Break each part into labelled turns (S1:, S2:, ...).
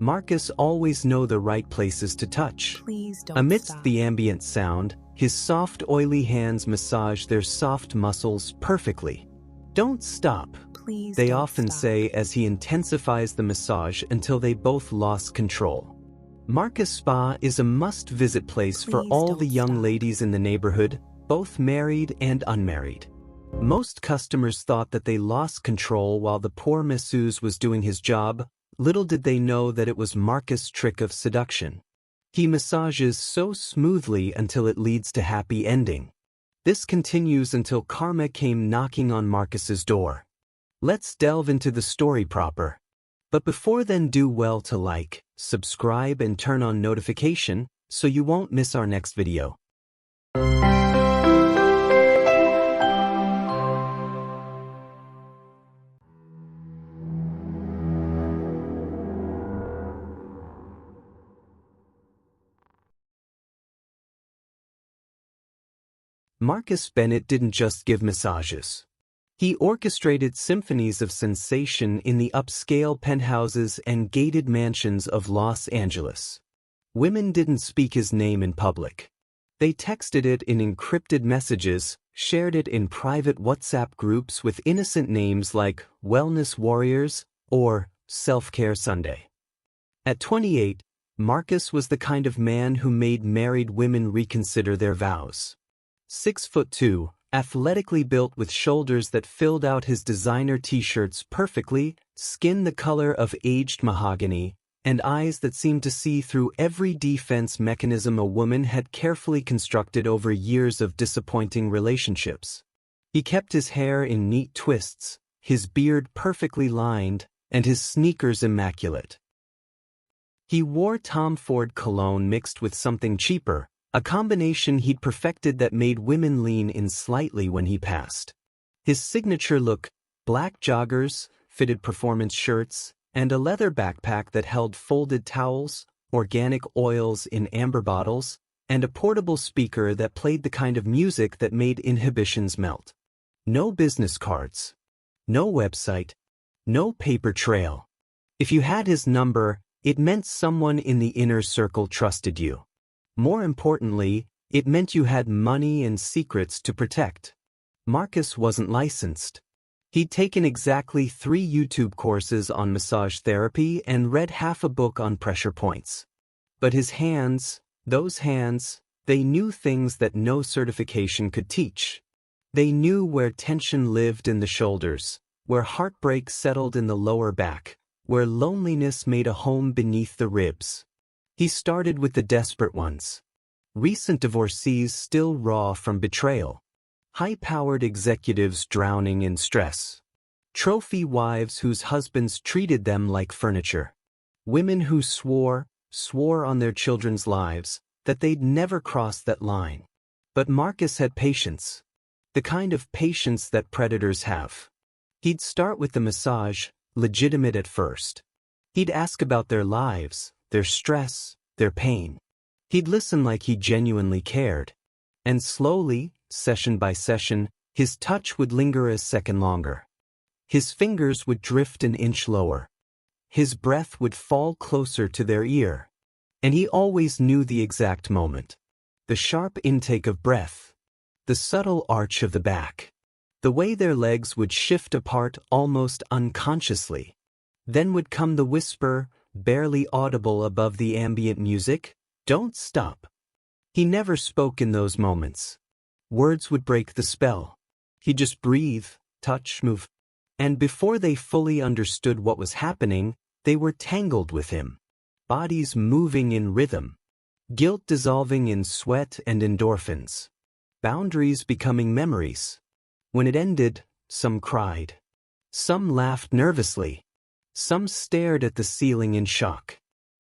S1: Marcus always know the right places to touch.
S2: Please don't
S1: Amidst
S2: stop.
S1: the ambient sound, his soft, oily hands massage their soft muscles perfectly. Don't stop,
S2: Please
S1: they
S2: don't
S1: often
S2: stop.
S1: say as he intensifies the massage until they both lost control. Marcus Spa is a must-visit place for
S2: Please
S1: all
S2: don't
S1: the young
S2: stop.
S1: ladies in the neighborhood, both married and unmarried. Most customers thought that they lost control while the poor masseuse was doing his job. Little did they know that it was Marcus' trick of seduction. He massages so smoothly until it leads to happy ending. This continues until karma came knocking on Marcus's door. Let's delve into the story proper. But before then, do well to like, subscribe and turn on notification so you won't miss our next video. Marcus Bennett didn't just give massages. He orchestrated symphonies of sensation in the upscale penthouses and gated mansions of Los Angeles. Women didn't speak his name in public. They texted it in encrypted messages, shared it in private WhatsApp groups with innocent names like Wellness Warriors or Self-Care Sunday. At 28, Marcus was the kind of man who made married women reconsider their vows. 6'2", athletically built with shoulders that filled out his designer t-shirts perfectly, skin the color of aged mahogany, and eyes that seemed to see through every defense mechanism a woman had carefully constructed over years of disappointing relationships. He kept his hair in neat twists, his beard perfectly lined, and his sneakers immaculate. He wore Tom Ford cologne mixed with something cheaper, a combination he'd perfected that made women lean in slightly when he passed. His signature look, black joggers, fitted performance shirts, and a leather backpack that held folded towels, organic oils in amber bottles, and a portable speaker that played the kind of music that made inhibitions melt. No business cards. No website. No paper trail. If you had his number, it meant someone in the inner circle trusted you. More importantly, it meant you had money and secrets to protect. Marcus wasn't licensed. He'd taken exactly 3 YouTube courses on massage therapy and read half a book on pressure points. But his hands, those hands, they knew things that no certification could teach. They knew where tension lived in the shoulders, where heartbreak settled in the lower back, where loneliness made a home beneath the ribs. He started with the desperate ones. Recent divorcees still raw from betrayal. High-powered executives drowning in stress. Trophy wives whose husbands treated them like furniture. Women who swore on their children's lives that they'd never cross that line. But Marcus had patience. The kind of patience that predators have. He'd start with the massage, legitimate at first. He'd ask about their lives, their stress, their pain. He'd listen like he genuinely cared. And slowly, session by session, his touch would linger a second longer. His fingers would drift an inch lower. His breath would fall closer to their ear. And he always knew the exact moment. The sharp intake of breath. The subtle arch of the back. The way their legs would shift apart almost unconsciously. Then would come the whisper, barely audible above the ambient music, "Don't stop." He never spoke in those moments. Words would break the spell. He'd just breathe, touch, move. And before they fully understood what was happening, they were tangled with him. Bodies moving in rhythm. Guilt dissolving in sweat and endorphins. Boundaries becoming memories. When it ended, some cried. Some laughed nervously. Some stared at the ceiling in shock.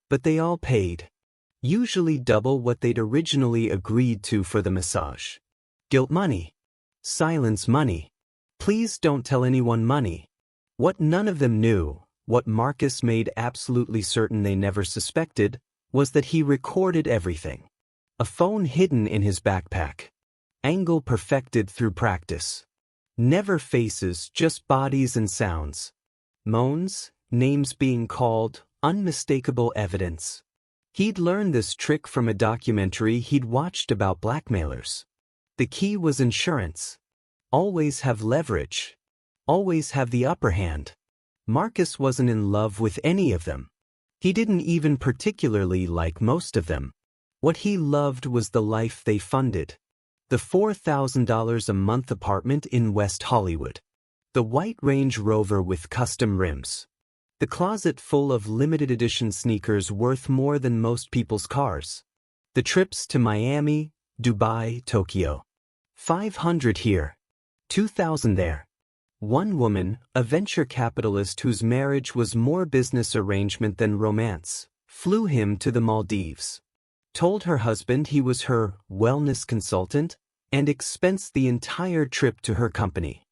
S1: But they all paid. Usually double what they'd originally agreed to for the massage. Guilt money. Silence money. Please don't tell anyone money. What none of them knew, what Marcus made absolutely certain they never suspected, was that he recorded everything. A phone hidden in his backpack. Angle perfected through practice. Never faces, just bodies and sounds. Moans, names being called, Unmistakable evidence. He'd learned this trick from a documentary he'd watched about blackmailers. The key was insurance. Always have leverage. Always have the upper hand. Marcus wasn't in love with any of them. He didn't even particularly like most of them. What he loved was the life they funded. The $4,000 a month apartment in West Hollywood. The white Range Rover with custom rims. The closet full of limited edition sneakers worth more than most people's cars. The trips to Miami, Dubai, Tokyo. 500 here. 2,000 there. One woman, a venture capitalist whose marriage was more business arrangement than romance, flew him to the Maldives. Told her husband he was her wellness consultant and expensed the entire trip to her company.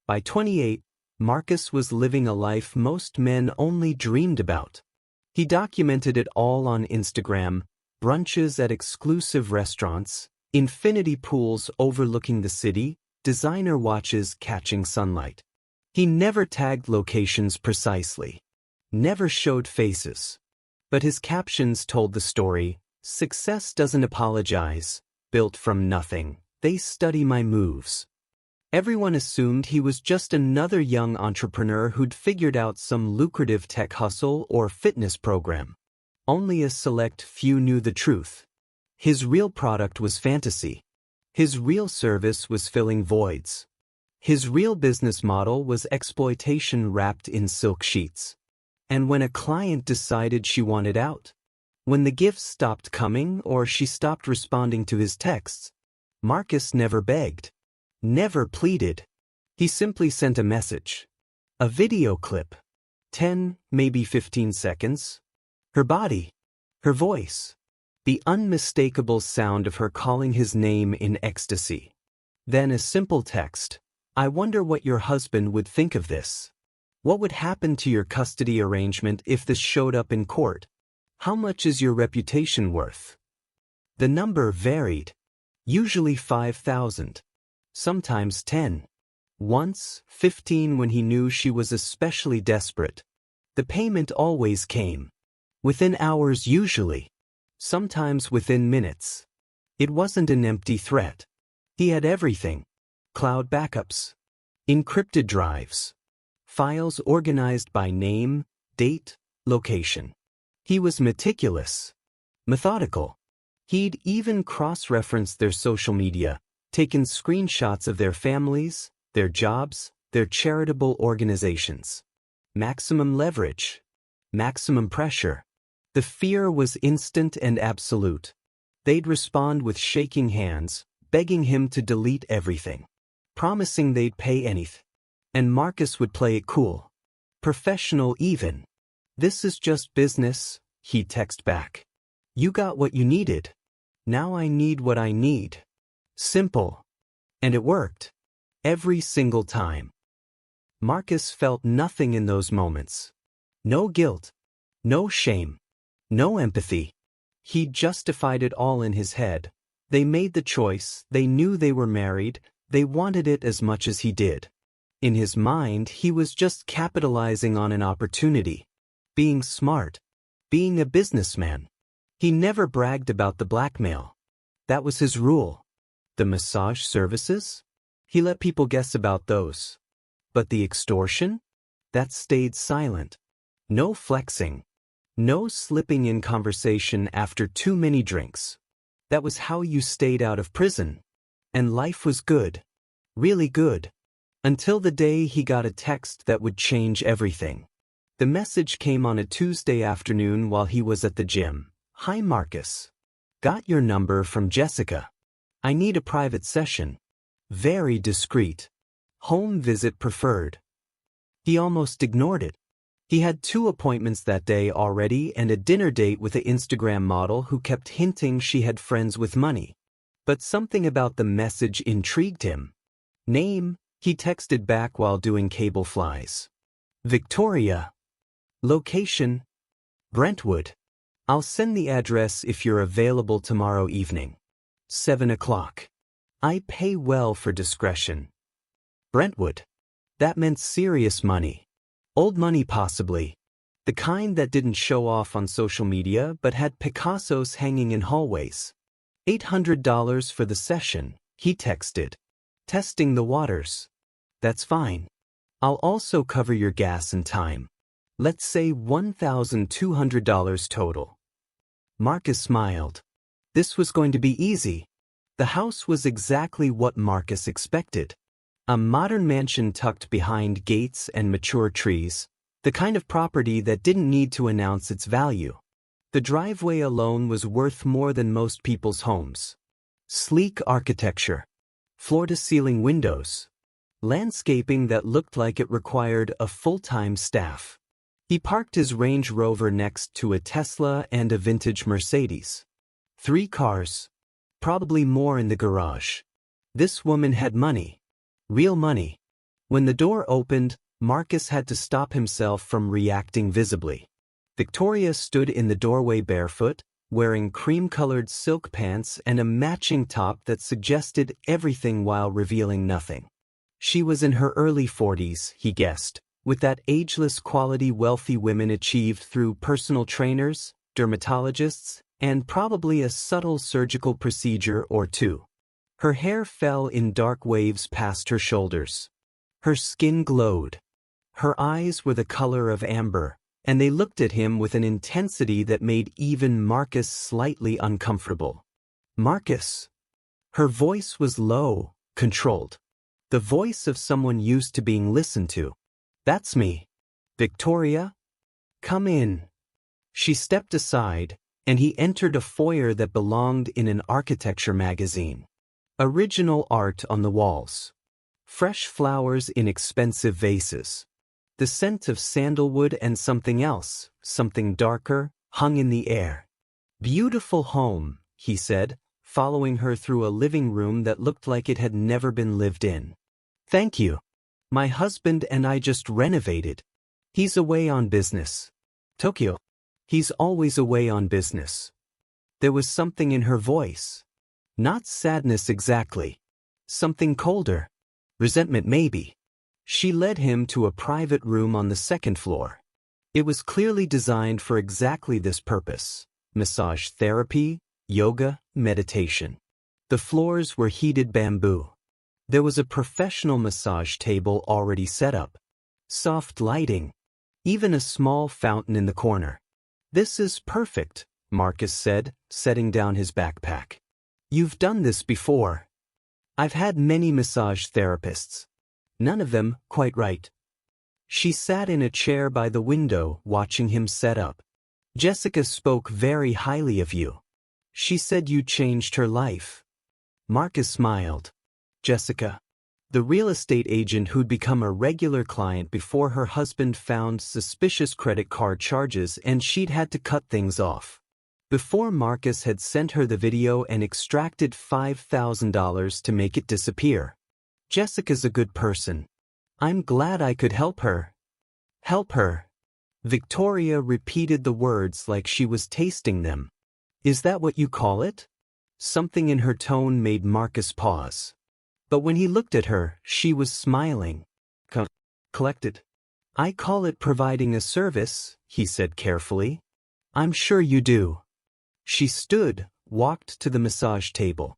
S1: By 28, Marcus was living a life most men only dreamed about. He documented it all on Instagram: brunches at exclusive restaurants, infinity pools overlooking the city, designer watches catching sunlight. He never tagged locations precisely. Never showed faces. But his captions told the story: success doesn't apologize, built from nothing, they study my moves. Everyone assumed he was just another young entrepreneur who'd figured out some lucrative tech hustle or fitness program. Only a select few knew the truth. His real product was fantasy. His real service was filling voids. His real business model was exploitation wrapped in silk sheets. And when a client decided she wanted out, when the gifts stopped coming or she stopped responding to his texts, Marcus never begged. Never pleaded. He simply sent a message. A video clip. 10, maybe 15 seconds. Her body. Her voice. The unmistakable sound of her calling his name in ecstasy. Then a simple text. I wonder what your husband would think of this. What would happen to your custody arrangement if this showed up in court? How much is your reputation worth? The number varied. Usually 5,000. Sometimes 10. Once, 15 when he knew she was especially desperate. The payment always came. Within hours usually. Sometimes within minutes. It wasn't an empty threat. He had everything. Cloud backups. Encrypted drives. Files organized by name, date, location. He was meticulous. Methodical. He'd even cross-referenced their social media, taken screenshots of their families, their jobs, their charitable organizations. Maximum leverage. Maximum pressure. The fear was instant and absolute. They'd respond with shaking hands, begging him to delete everything. Promising they'd pay anything. And Marcus would play it cool. Professional even. This is just business, he'd text back. You got what you needed. Now I need what I need. Simple. And it worked. Every single time. Marcus felt nothing in those moments. No guilt. No shame. No empathy. He justified it all in his head. They made the choice, they knew they were married, they wanted it as much as he did. In his mind, he was just capitalizing on an opportunity. Being smart. Being a businessman. He never bragged about the blackmail. That was his rule. The massage services? He let people guess about those. But the extortion? That stayed silent. No flexing. No slipping in conversation after too many drinks. That was how you stayed out of prison. And life was good. Really good. Until the day he got a text that would change everything. The message came on a Tuesday afternoon while he was at the gym. Hi Marcus. Got your number from Jessica. I need a private session. Very discreet. Home visit preferred. He almost ignored it. He had 2 appointments that day already and a dinner date with an Instagram model who kept hinting she had friends with money. But something about the message intrigued him. Name, he texted back while doing cable flies. Victoria. Location. Brentwood. I'll send the address if you're available tomorrow evening. 7 o'clock. I pay well for discretion. Brentwood. That meant serious money. Old money possibly. The kind that didn't show off on social media but had Picassos hanging in hallways. $800 for the session, he texted. Testing the waters. That's fine. I'll also cover your gas and time. Let's say $1,200 total. Marcus smiled. This was going to be easy. The house was exactly what Marcus expected. A modern mansion tucked behind gates and mature trees, the kind of property that didn't need to announce its value. The driveway alone was worth more than most people's homes. Sleek architecture, floor-to-ceiling windows, landscaping that looked like it required a full-time staff. He parked his Range Rover next to a Tesla and a vintage Mercedes. 3 cars. Probably more in the garage. This woman had money. Real money. When the door opened, Marcus had to stop himself from reacting visibly. Victoria stood in the doorway barefoot, wearing cream-colored silk pants and a matching top that suggested everything while revealing nothing. She was in her early 40s, he guessed, with that ageless quality wealthy women achieve through personal trainers, dermatologists, and probably a subtle surgical procedure or two. Her hair fell in dark waves past her shoulders. Her skin glowed. Her eyes were the color of amber, and they looked at him with an intensity that made even Marcus slightly uncomfortable. Marcus. Her voice was low, controlled. The voice of someone used to being listened to. That's me. Victoria? Come in. She stepped aside, and he entered a foyer that belonged in an architecture magazine. Original art on the walls. Fresh flowers in expensive vases. The scent of sandalwood and something else, something darker, hung in the air. Beautiful home, he said, following her through a living room that looked like it had never been lived in. Thank you. My husband and I just renovated. He's away on business. Tokyo. He's always away on business. There was something in her voice. Not sadness exactly. Something colder. Resentment maybe. She led him to a private room on the second floor. It was clearly designed for exactly this purpose: massage therapy, yoga, meditation. The floors were heated bamboo. There was a professional massage table already set up. Soft lighting. Even a small fountain in the corner. This is perfect, Marcus said, setting down his backpack. You've done this before. I've had many massage therapists. None of them quite right. She sat in a chair by the window, watching him set up. Jessica spoke very highly of you. She said you changed her life. Marcus smiled. Jessica. The real estate agent who'd become a regular client before her husband found suspicious credit card charges and she'd had to cut things off. Before Marcus had sent her the video and extracted $5,000 to make it disappear. Jessica's a good person. I'm glad I could help her. Help her. Victoria repeated the words like she was tasting them. Is that what you call it? Something in her tone made Marcus pause. But when he looked at her, she was smiling. Collected. I call it providing a service, he said carefully. I'm sure you do. She stood, walked to the massage table.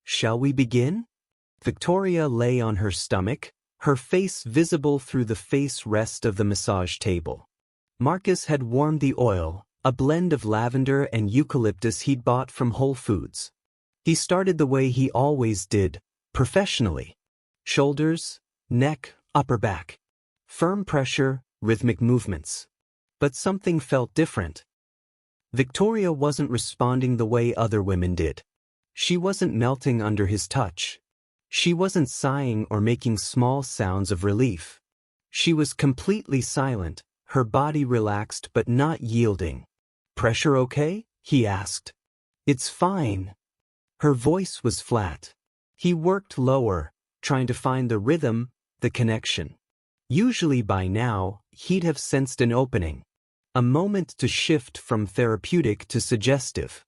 S1: Shall we begin? Victoria lay on her stomach, her face visible through the face rest of the massage table. Marcus had warmed the oil, a blend of lavender and eucalyptus he'd bought from Whole Foods. He started the way he always did, professionally. Shoulders, neck, upper back. Firm pressure, rhythmic movements. But something felt different. Victoria wasn't responding the way other women did. She wasn't melting under his touch. She wasn't sighing or making small sounds of relief. She was completely silent, her body relaxed but not yielding. Pressure okay? He asked. It's fine. Her voice was flat. He worked lower, trying to find the rhythm, the connection. Usually by now, he'd have sensed an opening. A moment to shift from therapeutic to suggestive.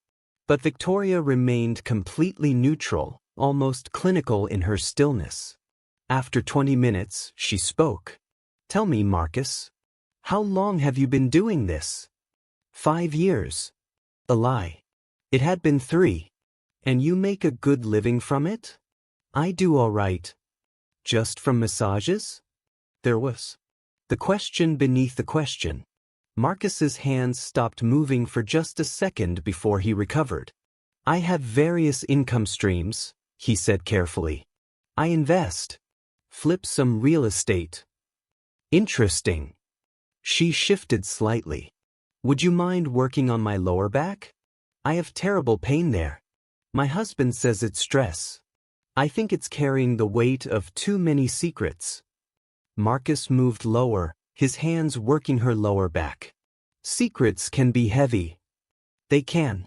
S1: But Victoria remained completely neutral, almost clinical in her stillness. After 20 minutes, she spoke. Tell me, Marcus. How long have you been doing this? 5 years. A lie. It had been 3. And you make a good living from it? I do all right. Just from massages? There was the question beneath the question. Marcus's hands stopped moving for just a second before he recovered. I have various income streams, he said carefully. I invest. Flip some real estate. Interesting. She shifted slightly. Would you mind working on my lower back? I have terrible pain there. My husband says it's stress. I think it's carrying the weight of too many secrets. Marcus moved lower, his hands working her lower back. Secrets can be heavy. They can.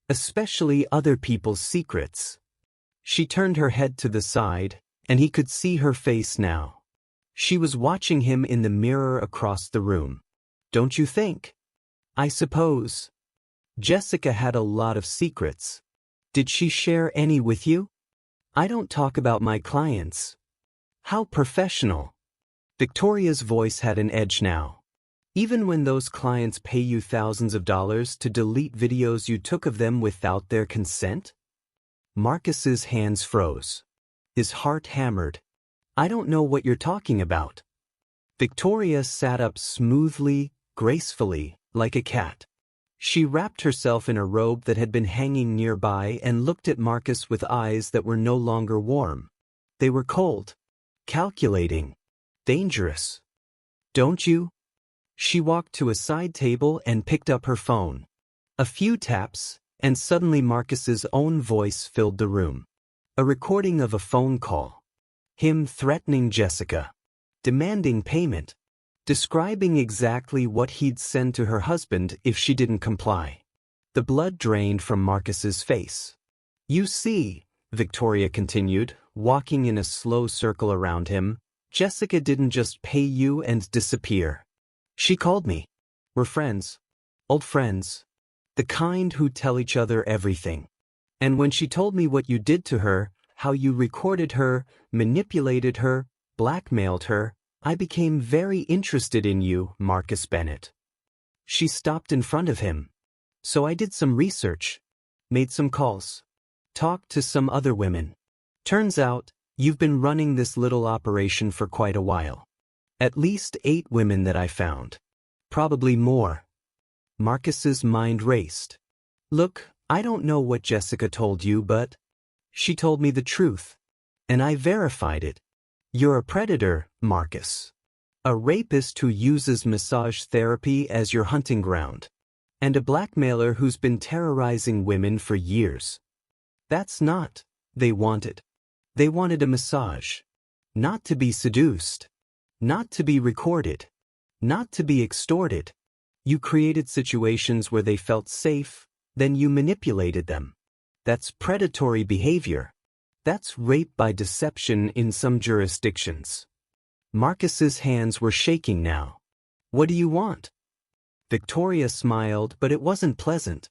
S1: Especially other people's secrets. She turned her head to the side, and he could see her face now. She was watching him in the mirror across the room. Don't you think? I suppose. Jessica had a lot of secrets. Did she share any with you? I don't talk about my clients. How professional. Victoria's voice had an edge now. Even when those clients pay you thousands of dollars to delete videos you took of them without their consent? Marcus's hands froze. His heart hammered. I don't know what you're talking about. Victoria sat up smoothly, gracefully, like a cat. She wrapped herself in a robe that had been hanging nearby and looked at Marcus with eyes that were no longer warm. They were cold, calculating, dangerous. Don't you? She walked to a side table and picked up her phone. A few taps, and suddenly Marcus's own voice filled the room. A recording of a phone call. Him threatening Jessica. Demanding payment. Describing exactly what he'd send to her husband if she didn't comply. The blood drained from Marcus's face. You see, Victoria continued, walking in a slow circle around him, Jessica didn't just pay you and disappear. She called me. We're friends. Old friends. The kind who tell each other everything. And when she told me what you did to her, how you recorded her, manipulated her, blackmailed her, I became very interested in you, Marcus Bennett. She stopped in front of him. So I did some research. Made some calls. Talked to some other women. Turns out, you've been running this little operation for quite a while. At least 8 women that I found. Probably more. Marcus's mind raced. Look, I don't know what Jessica told you, but she told me the truth. And I verified it. You're a predator, Marcus. A rapist who uses massage therapy as your hunting ground. And a blackmailer who's been terrorizing women for years. That's not they wanted. They wanted a massage. Not to be seduced. Not to be recorded. Not to be extorted. You created situations where they felt safe, then you manipulated them. That's predatory behavior. That's rape by deception in some jurisdictions. Marcus's hands were shaking now. What do you want? Victoria smiled, but it wasn't pleasant.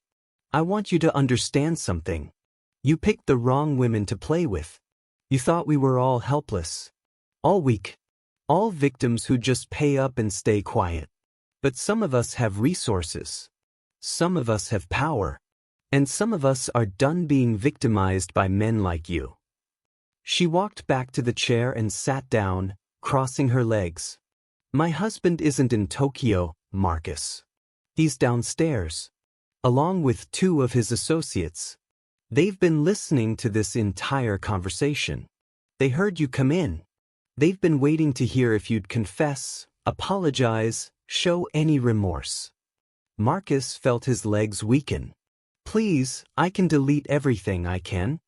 S1: I want you to understand something. You picked the wrong women to play with. You thought we were all helpless. All weak. All victims who just pay up and stay quiet. But some of us have resources. Some of us have power. And some of us are done being victimized by men like you. She walked back to the chair and sat down, crossing her legs. My husband isn't in Tokyo, Marcus. He's downstairs. Along with 2 of his associates. They've been listening to this entire conversation. They heard you come in. They've been waiting to hear if you'd confess, apologize, show any remorse. Marcus felt his legs weaken. Please, I can delete everything I can.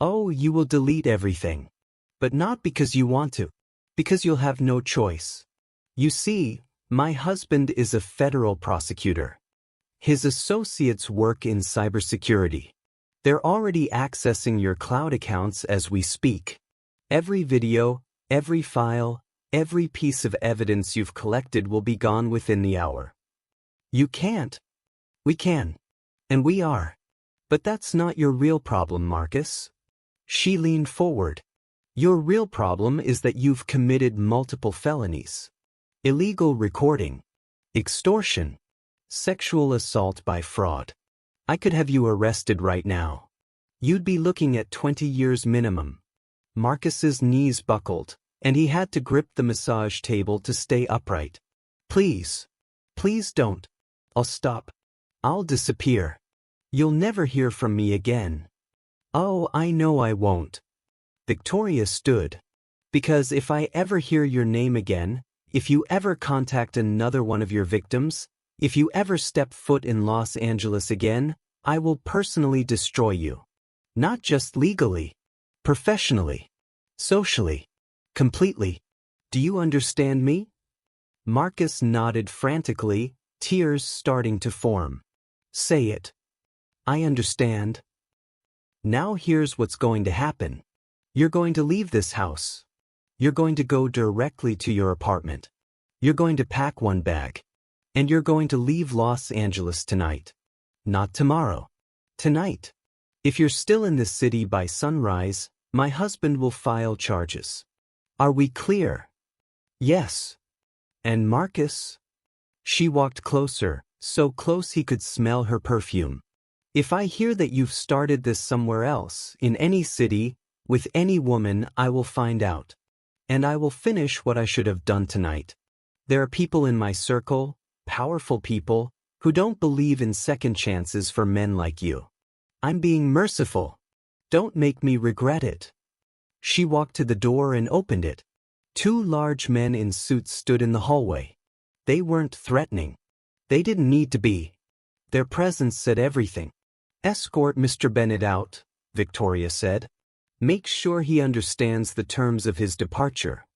S1: Oh, you will delete everything. But not because you want to. Because you'll have no choice. You see, my husband is a federal prosecutor. His associates work in cybersecurity. They're already accessing your cloud accounts as we speak. Every video, every file, every piece of evidence you've collected will be gone within the hour. You can't. We can. And we are. But that's not your real problem, Marcus. She leaned forward. Your real problem is that you've committed multiple felonies. Illegal recording. Extortion. Sexual assault by fraud. I could have you arrested right now. You'd be looking at 20 years minimum. Marcus's knees buckled, and he had to grip the massage table to stay upright. Please. Please don't. I'll stop. I'll disappear. You'll never hear from me again. Oh, I know I won't. Victoria stood. Because if I ever hear your name again, if you ever contact another one of your victims, if you ever step foot in Los Angeles again, I will personally destroy you. Not just legally, professionally, socially, completely. Do you understand me? Marcus nodded frantically, tears starting to form. Say it. I understand. Now here's what's going to happen. You're going to leave this house. You're going to go directly to your apartment. You're going to pack one bag. And you're going to leave Los Angeles tonight. Not tomorrow. Tonight. If you're still in this city by sunrise, my husband will file charges. Are we clear? Yes. And Marcus? She walked closer, so close he could smell her perfume. If I hear that you've started this somewhere else, in any city, with any woman, I will find out. And I will finish what I should have done tonight. There are people in my circle, powerful people, who don't believe in second chances for men like you. I'm being merciful. Don't make me regret it. She walked to the door and opened it. 2 large men in suits stood in the hallway. They weren't threatening. They didn't need to be. Their presence said everything. Escort Mr. Bennett out, Victoria said. Make sure he understands the terms of his departure.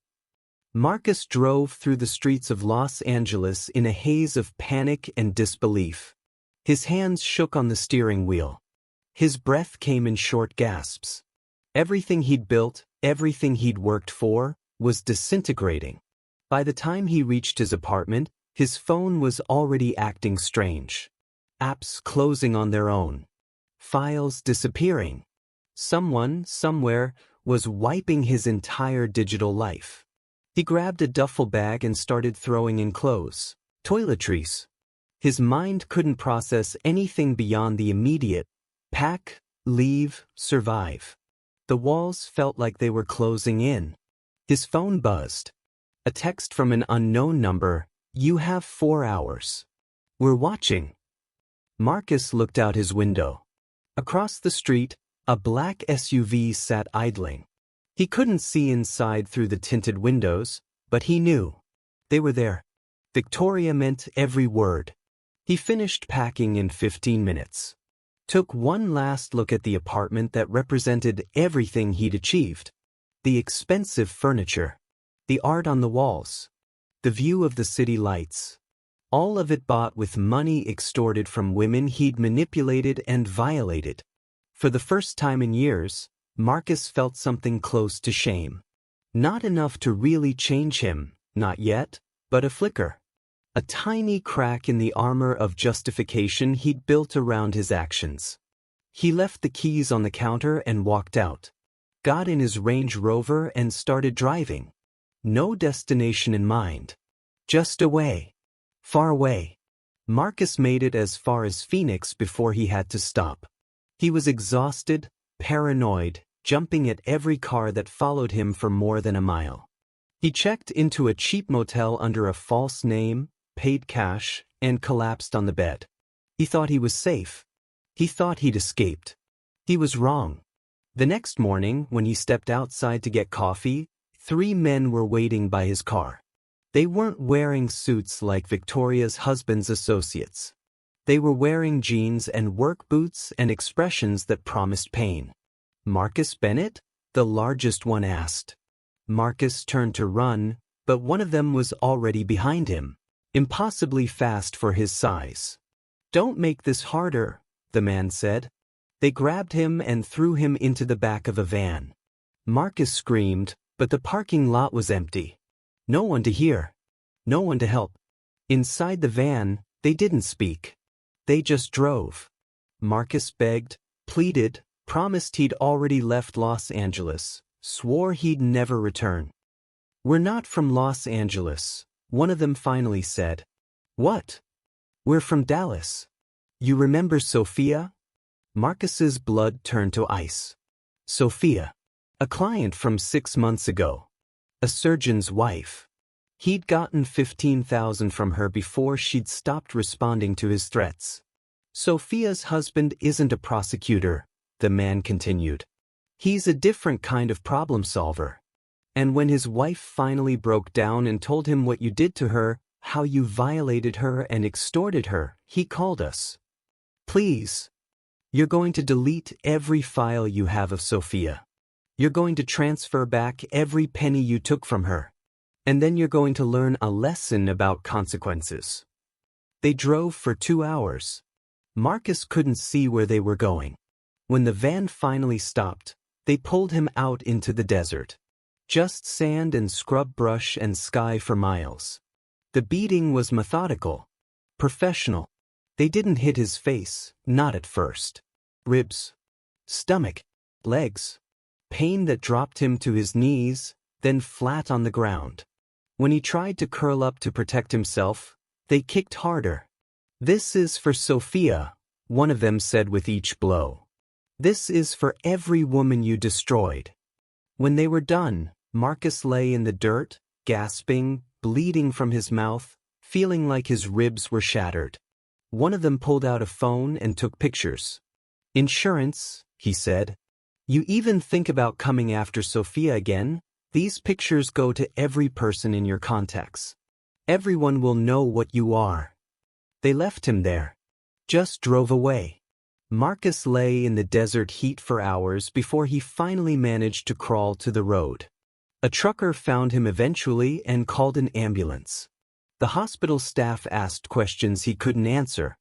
S1: Marcus drove through the streets of Los Angeles in a haze of panic and disbelief. His hands shook on the steering wheel. His breath came in short gasps. Everything he'd built, everything he'd worked for, was disintegrating. By the time he reached his apartment, his phone was already acting strange. Apps closing on their own. Files disappearing. Someone, somewhere, was wiping his entire digital life. He grabbed a duffel bag and started throwing in clothes, toiletries. His mind couldn't process anything beyond the immediate. Pack, leave, survive. The walls felt like they were closing in. His phone buzzed. A text from an unknown number. You have 4 hours. We're watching. Marcus looked out his window. Across the street, a black SUV sat idling. He couldn't see inside through the tinted windows, but he knew. They were there. Victoria meant every word. He finished packing in 15 minutes. Took one last look at the apartment that represented everything he'd achieved. The expensive furniture. The art on the walls. The view of the city lights. All of it bought with money extorted from women he'd manipulated and violated. For the first time in years, Marcus felt something close to shame. Not enough to really change him, not yet, but a flicker. A tiny crack in the armor of justification he'd built around his actions. He left the keys on the counter and walked out. Got in his Range Rover and started driving. No destination in mind. Just away. Far away. Marcus made it as far as Phoenix before he had to stop. He was exhausted, paranoid, jumping at every car that followed him for more than a mile. He checked into a cheap motel under a false name, paid cash, and collapsed on the bed. He thought he was safe. He thought he'd escaped. He was wrong. The next morning, when he stepped outside to get coffee, 3 men were waiting by his car. They weren't wearing suits like Victoria's husband's associates. They were wearing jeans and work boots and expressions that promised pain. Marcus Bennett? The largest one asked. Marcus turned to run, but one of them was already behind him, impossibly fast for his size. Don't make this harder, the man said. They grabbed him and threw him into the back of a van. Marcus screamed, but the parking lot was empty. No one to hear. No one to help. Inside the van, they didn't speak. They just drove. Marcus begged, pleaded, promised he'd already left Los Angeles, swore he'd never return. We're not from Los Angeles, one of them finally said. What? We're from Dallas. You remember Sophia? Marcus's blood turned to ice. Sophia. A client from 6 months ago. A surgeon's wife. He'd gotten $15,000 from her before she'd stopped responding to his threats. Sophia's husband isn't a prosecutor, the man continued. He's a different kind of problem solver. And when his wife finally broke down and told him what you did to her, how you violated her and extorted her, he called us. Please. You're going to delete every file you have of Sophia. You're going to transfer back every penny you took from her. And then you're going to learn a lesson about consequences. They drove for 2 hours. Marcus couldn't see where they were going. When the van finally stopped, they pulled him out into the desert. Just sand and scrub brush and sky for miles. The beating was methodical, professional. They didn't hit his face, not at first. Ribs, stomach, legs. Pain that dropped him to his knees, then flat on the ground. When he tried to curl up to protect himself, they kicked harder. This is for Sophia, one of them said with each blow. This is for every woman you destroyed. When they were done, Marcus lay in the dirt, gasping, bleeding from his mouth, feeling like his ribs were shattered. One of them pulled out a phone and took pictures. Insurance, he said. You even think about coming after Sophia again? These pictures go to every person in your contacts. Everyone will know what you are. They left him there. Just drove away. Marcus lay in the desert heat for hours before he finally managed to crawl to the road. A trucker found him eventually and called an ambulance. The hospital staff asked questions he couldn't answer.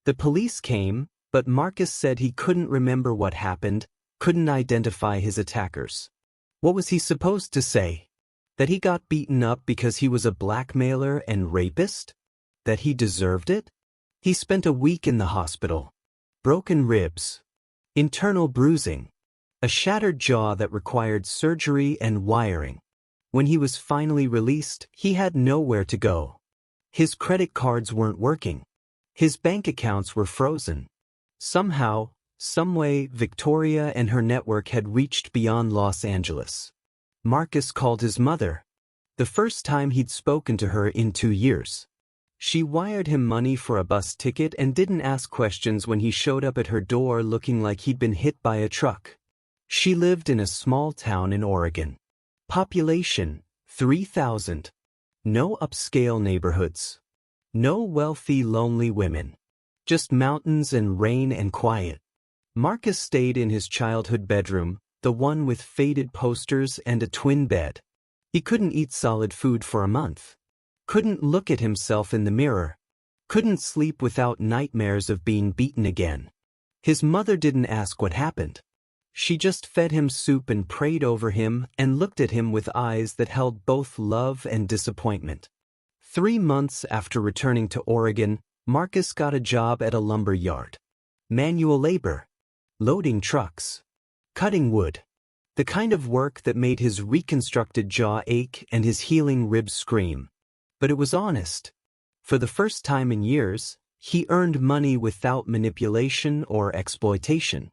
S1: The police came, but Marcus said he couldn't remember what happened, couldn't identify his attackers. What was he supposed to say? That he got beaten up because he was a blackmailer and rapist? That he deserved it? He spent a week in the hospital. Broken ribs. Internal bruising. A shattered jaw that required surgery and wiring. When he was finally released, he had nowhere to go. His credit cards weren't working. His bank accounts were frozen. Somehow, someway, Victoria and her network had reached beyond Los Angeles. Marcus called his mother. The first time he'd spoken to her in 2 years. She wired him money for a bus ticket and didn't ask questions when he showed up at her door looking like he'd been hit by a truck. She lived in a small town in Oregon. Population, 3,000. No upscale neighborhoods. No wealthy, lonely women. Just mountains and rain and quiet. Marcus stayed in his childhood bedroom, the one with faded posters and a twin bed. He couldn't eat solid food for a month. Couldn't look at himself in the mirror. Couldn't sleep without nightmares of being beaten again. His mother didn't ask what happened. She just fed him soup and prayed over him and looked at him with eyes that held both love and disappointment. 3 months after returning to Oregon, Marcus got a job at a lumber yard. Manual labor. Loading trucks. Cutting wood. The kind of work that made his reconstructed jaw ache and his healing ribs scream. But it was honest. For the first time in years, he earned money without manipulation or exploitation.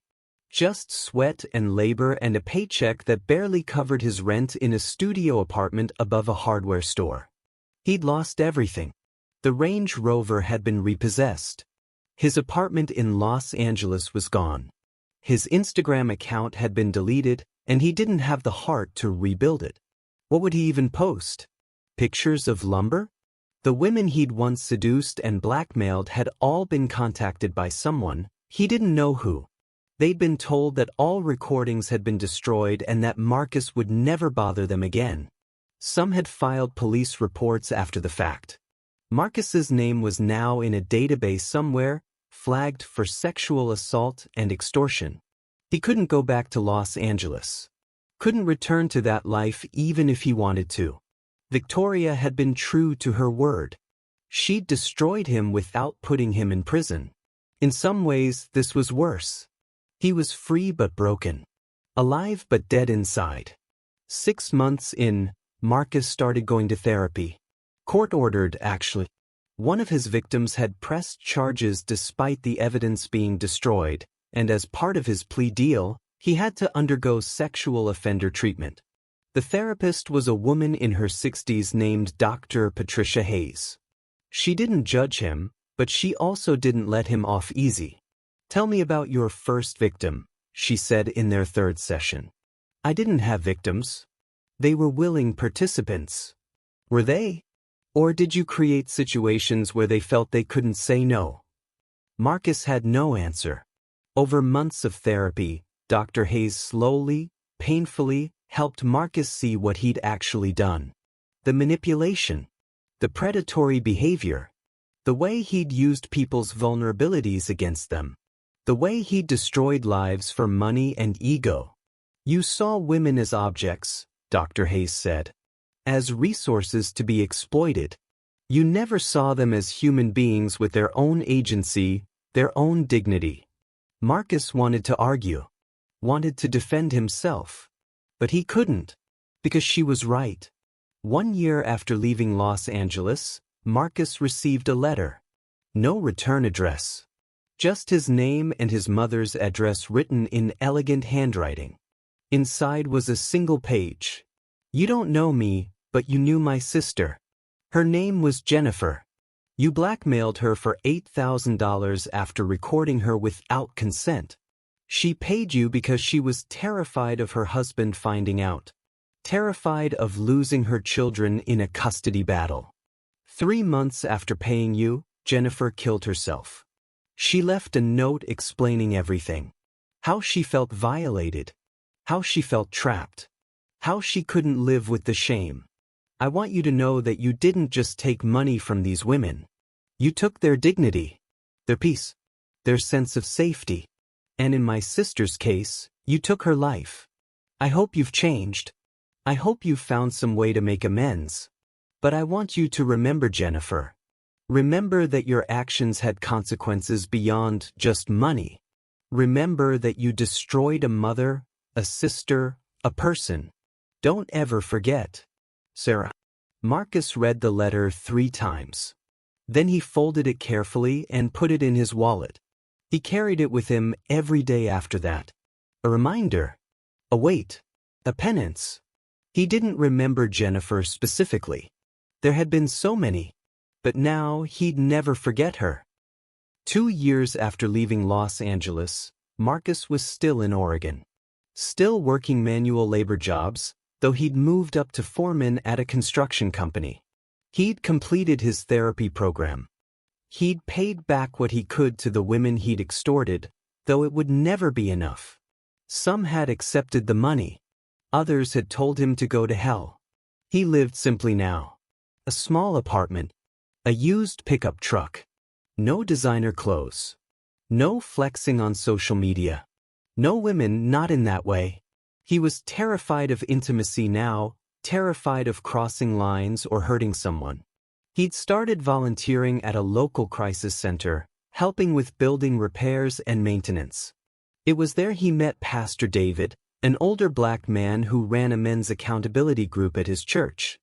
S1: Just sweat and labor and a paycheck that barely covered his rent in a studio apartment above a hardware store. He'd lost everything. The Range Rover had been repossessed. His apartment in Los Angeles was gone. His Instagram account had been deleted, and he didn't have the heart to rebuild it. What would he even post? Pictures of lumber? The women he'd once seduced and blackmailed had all been contacted by someone, he didn't know who. They'd been told that all recordings had been destroyed and that Marcus would never bother them again. Some had filed police reports after the fact. Marcus's name was now in a database somewhere, flagged for sexual assault and extortion. He couldn't go back to Los Angeles. Couldn't return to that life even if he wanted to. Victoria had been true to her word. She'd destroyed him without putting him in prison. In some ways, this was worse. He was free but broken. Alive but dead inside. 6 months in, Marcus started going to therapy. Court-ordered, actually. One of his victims had pressed charges despite the evidence being destroyed, and as part of his plea deal, he had to undergo sexual offender treatment. The therapist was a woman in her 60s named Dr. Patricia Hayes. She didn't judge him, but she also didn't let him off easy. "Tell me about your first victim," she said in their third session. "I didn't have victims. They were willing participants." "Were they? Or did you create situations where they felt they couldn't say no?" Marcus had no answer. Over months of therapy, Dr. Hayes slowly, painfully, helped Marcus see what he'd actually done. The manipulation, the predatory behavior, the way he'd used people's vulnerabilities against them, the way he'd destroyed lives for money and ego. "You saw women as objects," Dr. Hayes said, "as resources to be exploited. You never saw them as human beings with their own agency, their own dignity." Marcus wanted to argue, wanted to defend himself, but he couldn't, because she was right. 1 year after leaving Los Angeles, Marcus received a letter. No return address. Just his name and his mother's address written in elegant handwriting. Inside was a single page. "You don't know me, but you knew my sister. Her name was Jennifer. You blackmailed her for $8,000 after recording her without consent. She paid you because she was terrified of her husband finding out. Terrified of losing her children in a custody battle. 3 months after paying you, Jennifer killed herself. She left a note explaining everything. How she felt violated. How she felt trapped. How she couldn't live with the shame. I want you to know that you didn't just take money from these women. You took their dignity, their peace, their sense of safety. And in my sister's case, you took her life. I hope you've changed. I hope you've found some way to make amends. But I want you to remember, Jennifer. Remember that your actions had consequences beyond just money. Remember that you destroyed a mother, a sister, a person. Don't ever forget. Sarah." Marcus read the letter 3 times. Then he folded it carefully and put it in his wallet. He carried it with him every day after that. A reminder. A weight. A penance. He didn't remember Jennifer specifically. There had been so many. But now he'd never forget her. 2 years after leaving Los Angeles, Marcus was still in Oregon. Still working manual labor jobs, though he'd moved up to foreman at a construction company. He'd completed his therapy program. He'd paid back what he could to the women he'd extorted, though it would never be enough. Some had accepted the money. Others had told him to go to hell. He lived simply now. A small apartment. A used pickup truck. No designer clothes. No flexing on social media. No women, not in that way. He was terrified of intimacy now, terrified of crossing lines or hurting someone. He'd started volunteering at a local crisis center, helping with building repairs and maintenance. It was there he met Pastor David, an older black man who ran a men's accountability group at his church.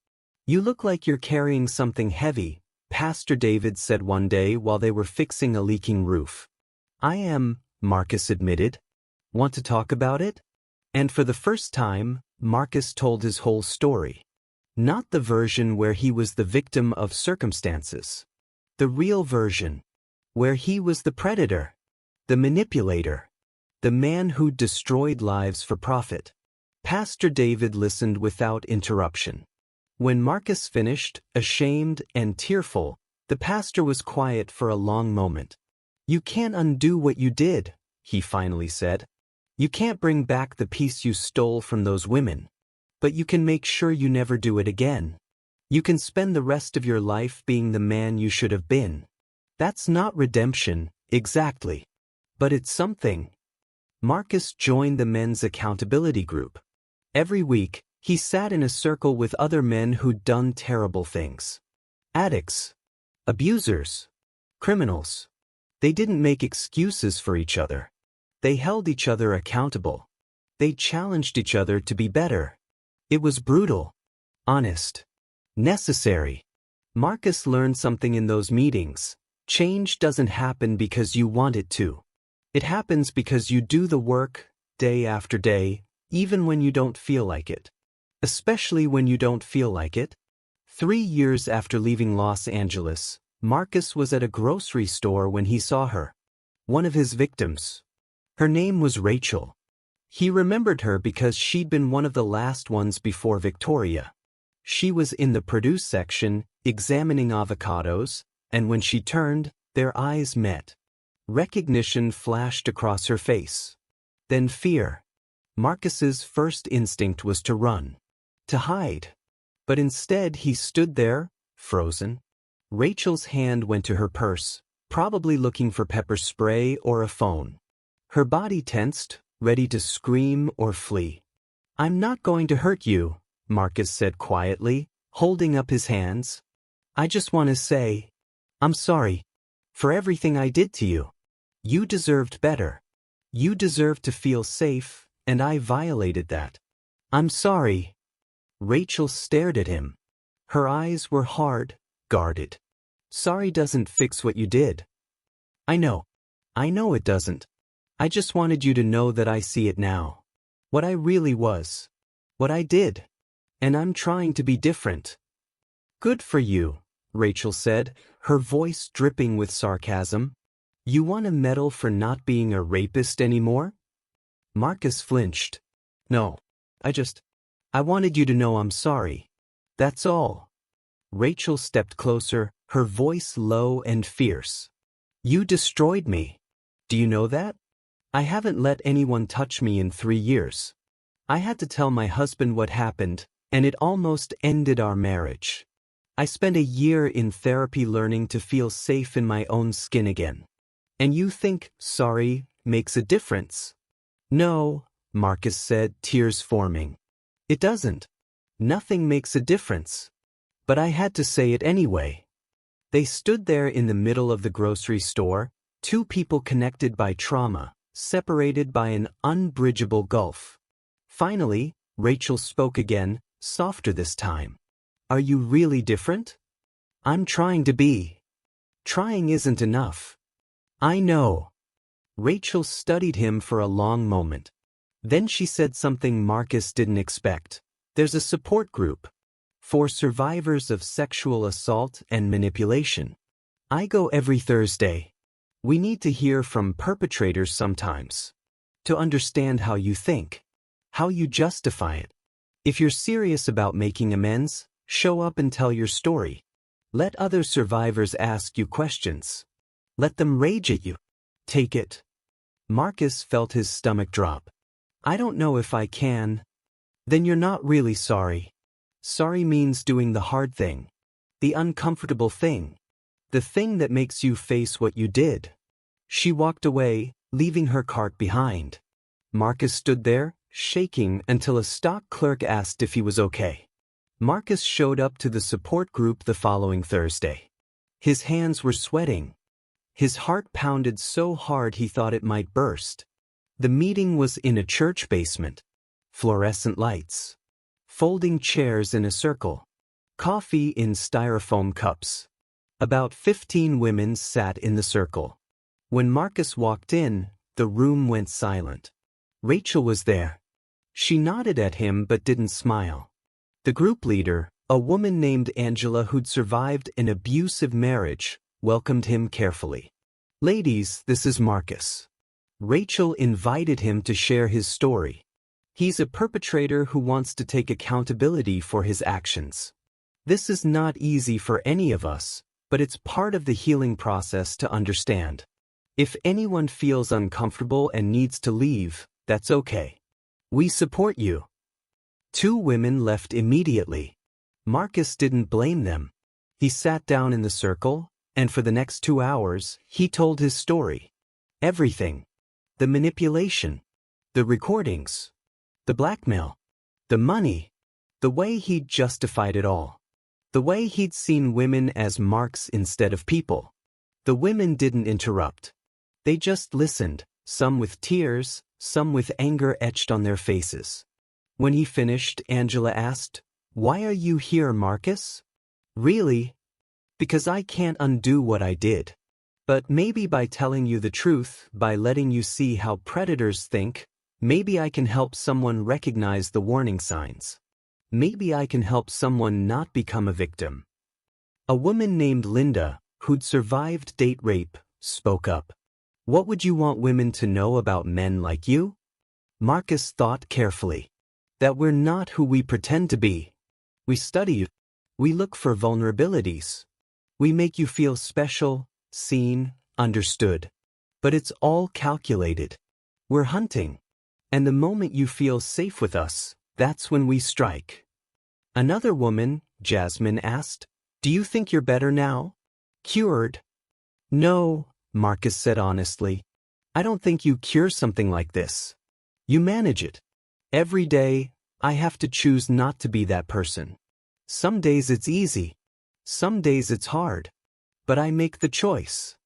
S1: "You look like you're carrying something heavy," Pastor David said one day while they were fixing a leaking roof. "I am," Marcus admitted. "Want to talk about it?" And for the first time, Marcus told his whole story. Not the version where he was the victim of circumstances. The real version, where he was the predator, the manipulator, the man who destroyed lives for profit. Pastor David listened without interruption. When Marcus finished, ashamed and tearful, the pastor was quiet for a long moment. "You can't undo what you did," he finally said. "You can't bring back the peace you stole from those women. But you can make sure you never do it again. You can spend the rest of your life being the man you should have been. That's not redemption, exactly. But it's something." Marcus joined the men's accountability group. Every week, he sat in a circle with other men who'd done terrible things. Addicts. Abusers. Criminals. They didn't make excuses for each other. They held each other accountable. They challenged each other to be better. It was brutal. Honest. Necessary. Marcus learned something in those meetings. Change doesn't happen because you want it to. It happens because you do the work, day after day, even when you don't feel like it. Especially when you don't feel like it. 3 years after leaving Los Angeles, Marcus was at a grocery store when he saw her. One of his victims. Her name was Rachel. He remembered her because she'd been one of the last ones before Victoria. She was in the produce section, examining avocados, and when she turned, their eyes met. Recognition flashed across her face. Then fear. Marcus's first instinct was to run. To hide. But instead he stood there, frozen. Rachel's hand went to her purse, probably looking for pepper spray or a phone. Her body tensed, ready to scream or flee. "I'm not going to hurt you," Marcus said quietly, holding up his hands. "I just want to say, I'm sorry. For everything I did to you. You deserved better. You deserved to feel safe, and I violated that. I'm sorry." Rachel stared at him. Her eyes were hard, guarded. "Sorry doesn't fix what you did." I know it doesn't. I just wanted you to know that I see it now. What I really was. What I did. And I'm trying to be different." "Good for you," Rachel said, her voice dripping with sarcasm. "You want a medal for not being a rapist anymore?" Marcus flinched. "No, I wanted you to know I'm sorry. That's all." Rachel stepped closer, her voice low and fierce. "You destroyed me. Do you know that? I haven't let anyone touch me in 3 years. I had to tell my husband what happened, and it almost ended our marriage. I spent a year in therapy learning to feel safe in my own skin again. And you think sorry makes a difference?" "No," Marcus said, tears forming. "It doesn't. Nothing makes a difference. But I had to say it anyway." They stood there in the middle of the grocery store, two people connected by trauma, separated by an unbridgeable gulf. Finally, Rachel spoke again, softer this time. "Are you really different?" "I'm trying to be." "Trying isn't enough." "I know." Rachel studied him for a long moment. Then she said something Marcus didn't expect. "There's a support group for survivors of sexual assault and manipulation. I go every Thursday. We need to hear from perpetrators sometimes. To understand how you think. How you justify it. If you're serious about making amends, show up and tell your story. Let other survivors ask you questions. Let them rage at you. Take it." Marcus felt his stomach drop. "I don't know if I can." "Then you're not really sorry. Sorry means doing the hard thing. The uncomfortable thing. The thing that makes you face what you did." She walked away, leaving her cart behind. Marcus stood there, shaking until a stock clerk asked if he was okay. Marcus showed up to the support group the following Thursday. His hands were sweating. His heart pounded so hard he thought it might burst. The meeting was in a church basement. Fluorescent lights. Folding chairs in a circle. Coffee in styrofoam cups. About 15 women sat in the circle. When Marcus walked in, the room went silent. Rachel was there. She nodded at him but didn't smile. The group leader, a woman named Angela who'd survived an abusive marriage, welcomed him carefully. "Ladies, this is Marcus." Rachel invited him to share his story. "He's a perpetrator who wants to take accountability for his actions. This is not easy for any of us, but it's part of the healing process to understand. If anyone feels uncomfortable and needs to leave, that's okay. We support you." 2 women left immediately. Marcus didn't blame them. He sat down in the circle, and for the next 2 hours, he told his story. Everything. The manipulation. The recordings. The blackmail. The money. The way he'd justified it all. The way he'd seen women as marks instead of people. The women didn't interrupt. They just listened, some with tears, some with anger etched on their faces. When he finished, Angela asked, "Why are you here, Marcus?" "Really?" Because I can't undo what I did. But maybe by telling you the truth, by letting you see how predators think, maybe I can help someone recognize the warning signs. Maybe I can help someone not become a victim. A woman named Linda, who'd survived date rape, spoke up. What would you want women to know about men like you? Marcus thought carefully. That we're not who we pretend to be. We study you. We look for vulnerabilities. We make you feel special, seen, understood. But it's all calculated. We're hunting. And the moment you feel safe with us, that's when we strike. Another woman, Jasmine, asked, "Do you think you're better now? Cured?" "No," Marcus said honestly. "I don't think you cure something like this. You manage it. Every day, I have to choose not to be that person. Some days it's easy. Some days it's hard. But I make the choice."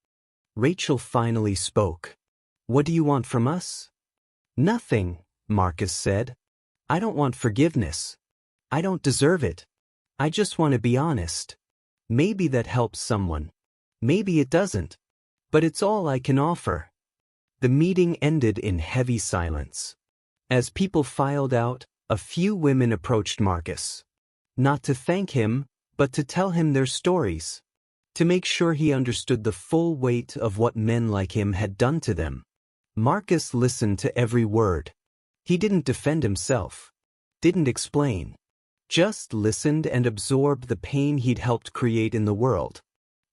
S1: Rachel finally spoke. "What do you want from us?" "Nothing," Marcus said. "I don't want forgiveness. I don't deserve it. I just want to be honest. Maybe that helps someone. Maybe it doesn't. But it's all I can offer." The meeting ended in heavy silence. As people filed out, a few women approached Marcus. Not to thank him, but to tell him their stories. To make sure he understood the full weight of what men like him had done to them. Marcus listened to every word. He didn't defend himself. Didn't explain. Just listened and absorbed the pain he'd helped create in the world.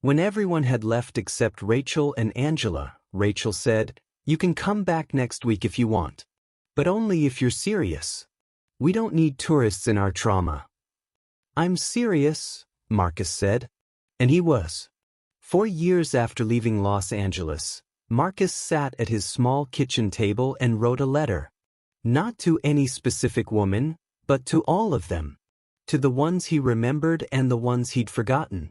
S1: When everyone had left except Rachel and Angela, Rachel said, "You can come back next week if you want. But only if you're serious. We don't need tourists in our trauma." "I'm serious," Marcus said. And he was. 4 years after leaving Los Angeles, Marcus sat at his small kitchen table and wrote a letter. Not to any specific woman, but to all of them. To the ones he remembered and the ones he'd forgotten.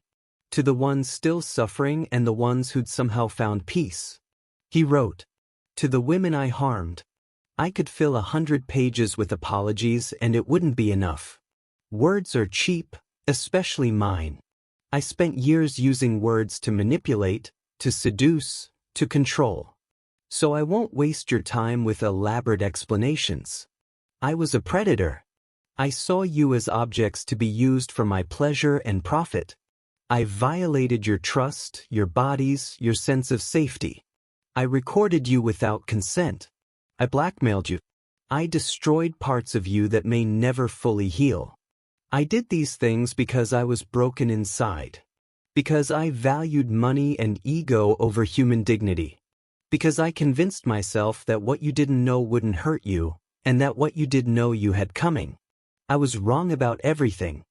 S1: To the ones still suffering and the ones who'd somehow found peace. He wrote, "To the women I harmed. I could fill 100 pages with apologies and it wouldn't be enough. Words are cheap, especially mine. I spent years using words to manipulate, to seduce, to control. So I won't waste your time with elaborate explanations. I was a predator. I saw you as objects to be used for my pleasure and profit. I violated your trust, your bodies, your sense of safety. I recorded you without consent. I blackmailed you. I destroyed parts of you that may never fully heal. I did these things because I was broken inside. Because I valued money and ego over human dignity. Because I convinced myself that what you didn't know wouldn't hurt you, and that what you did know you had coming. I was wrong about everything.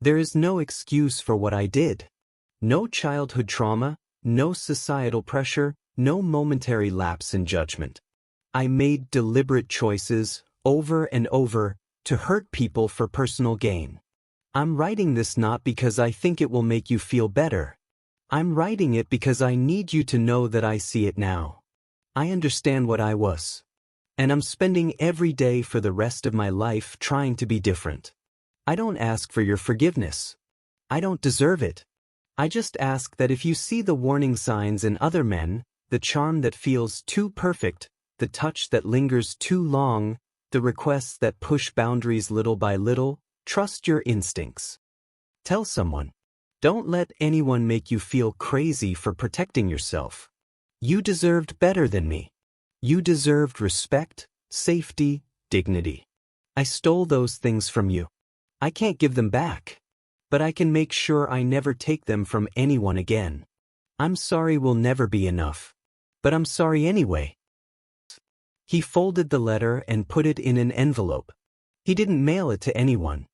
S1: There is no excuse for what I did. No childhood trauma, no societal pressure, no momentary lapse in judgment. I made deliberate choices, over and over, to hurt people for personal gain. I'm writing this not because I think it will make you feel better. I'm writing it because I need you to know that I see it now. I understand what I was. And I'm spending every day for the rest of my life trying to be different. I don't ask for your forgiveness. I don't deserve it. I just ask that if you see the warning signs in other men, the charm that feels too perfect, the touch that lingers too long, the requests that push boundaries little by little, trust your instincts. Tell someone. Don't let anyone make you feel crazy for protecting yourself. You deserved better than me. You deserved respect, safety, dignity. I stole those things from you. I can't give them back. But I can make sure I never take them from anyone again. I'm sorry will never be enough. But I'm sorry anyway." He folded the letter and put it in an envelope. He didn't mail it to anyone.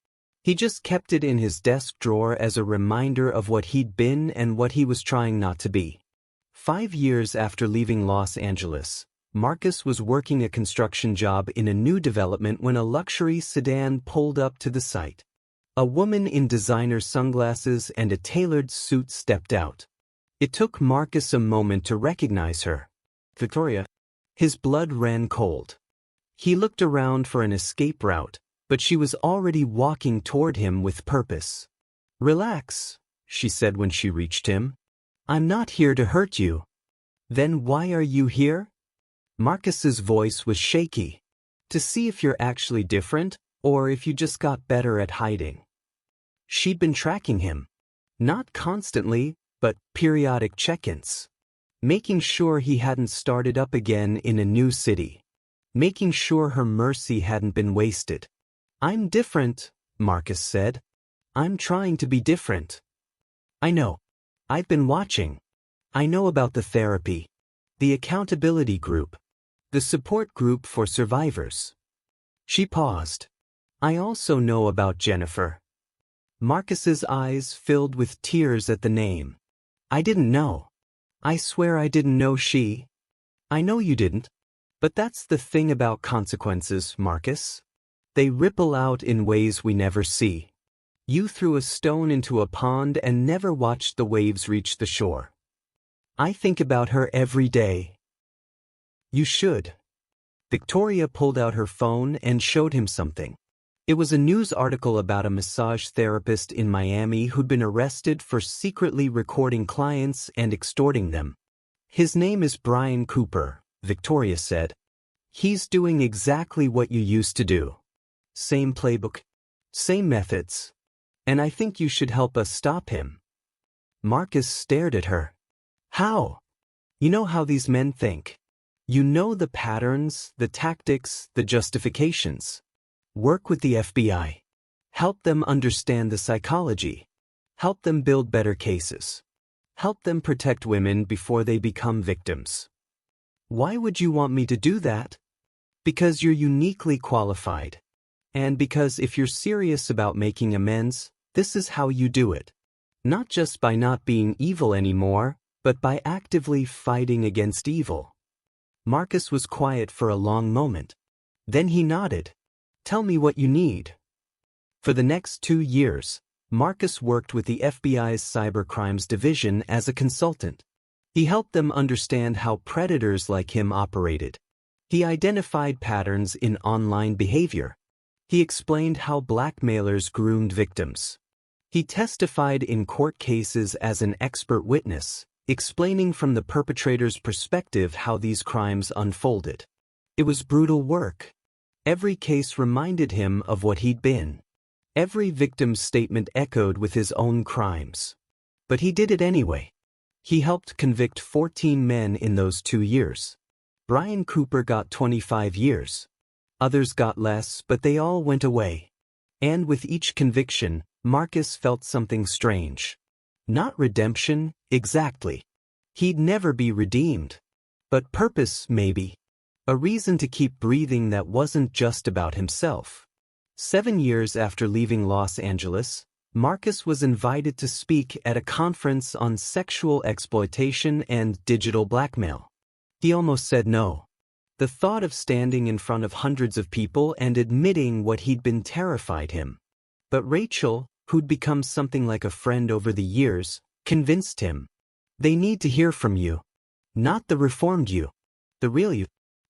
S1: He just kept it in his desk drawer as a reminder of what he'd been and what he was trying not to be. 5 years after leaving Los Angeles, Marcus was working a construction job in a new development when a luxury sedan pulled up to the site. A woman in designer sunglasses and a tailored suit stepped out. It took Marcus a moment to recognize her. Victoria. His blood ran cold. He looked around for an escape route, but she was already walking toward him with purpose. "Relax," she said when she reached him. "I'm not here to hurt you." "Then why are you here?" Marcus's voice was shaky. "To see if you're actually different, or if you just got better at hiding." She'd been tracking him. Not constantly, but periodic check-ins. Making sure he hadn't started up again in a new city. Making sure her mercy hadn't been wasted. "I'm different," Marcus said. "I'm trying to be different." "I know. I've been watching. I know about the therapy, the accountability group, the support group for survivors." She paused. "I also know about Jennifer." Marcus's eyes filled with tears at the name. "I didn't know. I swear I didn't know she." "I know you didn't. But that's the thing about consequences, Marcus. They ripple out in ways we never see. You threw a stone into a pond and never watched the waves reach the shore. I think about her every day." "You should." Victoria pulled out her phone and showed him something. It was a news article about a massage therapist in Miami who'd been arrested for secretly recording clients and extorting them. "His name is Brian Cooper," Victoria said. "He's doing exactly what you used to do. Same playbook, same methods. And I think you should help us stop him." Marcus stared at her. "How?" "You know how these men think. You know the patterns, the tactics, the justifications. Work with the FBI. Help them understand the psychology. Help them build better cases. Help them protect women before they become victims." "Why would you want me to do that?" "Because you're uniquely qualified. And because if you're serious about making amends, this is how you do it. Not just by not being evil anymore, but by actively fighting against evil." Marcus was quiet for a long moment. Then he nodded. "Tell me what you need." For the next 2 years, Marcus worked with the FBI's Cybercrimes Division as a consultant. He helped them understand how predators like him operated. He identified patterns in online behavior. He explained how blackmailers groomed victims. He testified in court cases as an expert witness, explaining from the perpetrator's perspective how these crimes unfolded. It was brutal work. Every case reminded him of what he'd been. Every victim's statement echoed with his own crimes. But he did it anyway. He helped convict 14 men in those 2 years. Brian Cooper got 25 years. Others got less, but they all went away. And with each conviction, Marcus felt something strange. Not redemption, exactly. He'd never be redeemed. But purpose, maybe. A reason to keep breathing that wasn't just about himself. 7 years after leaving Los Angeles, Marcus was invited to speak at a conference on sexual exploitation and digital blackmail. He almost said no. The thought of standing in front of hundreds of people and admitting what he'd been terrified him. But Rachel, who'd become something like a friend over the years, convinced him. "They need to hear from you. Not the reformed you. The real you.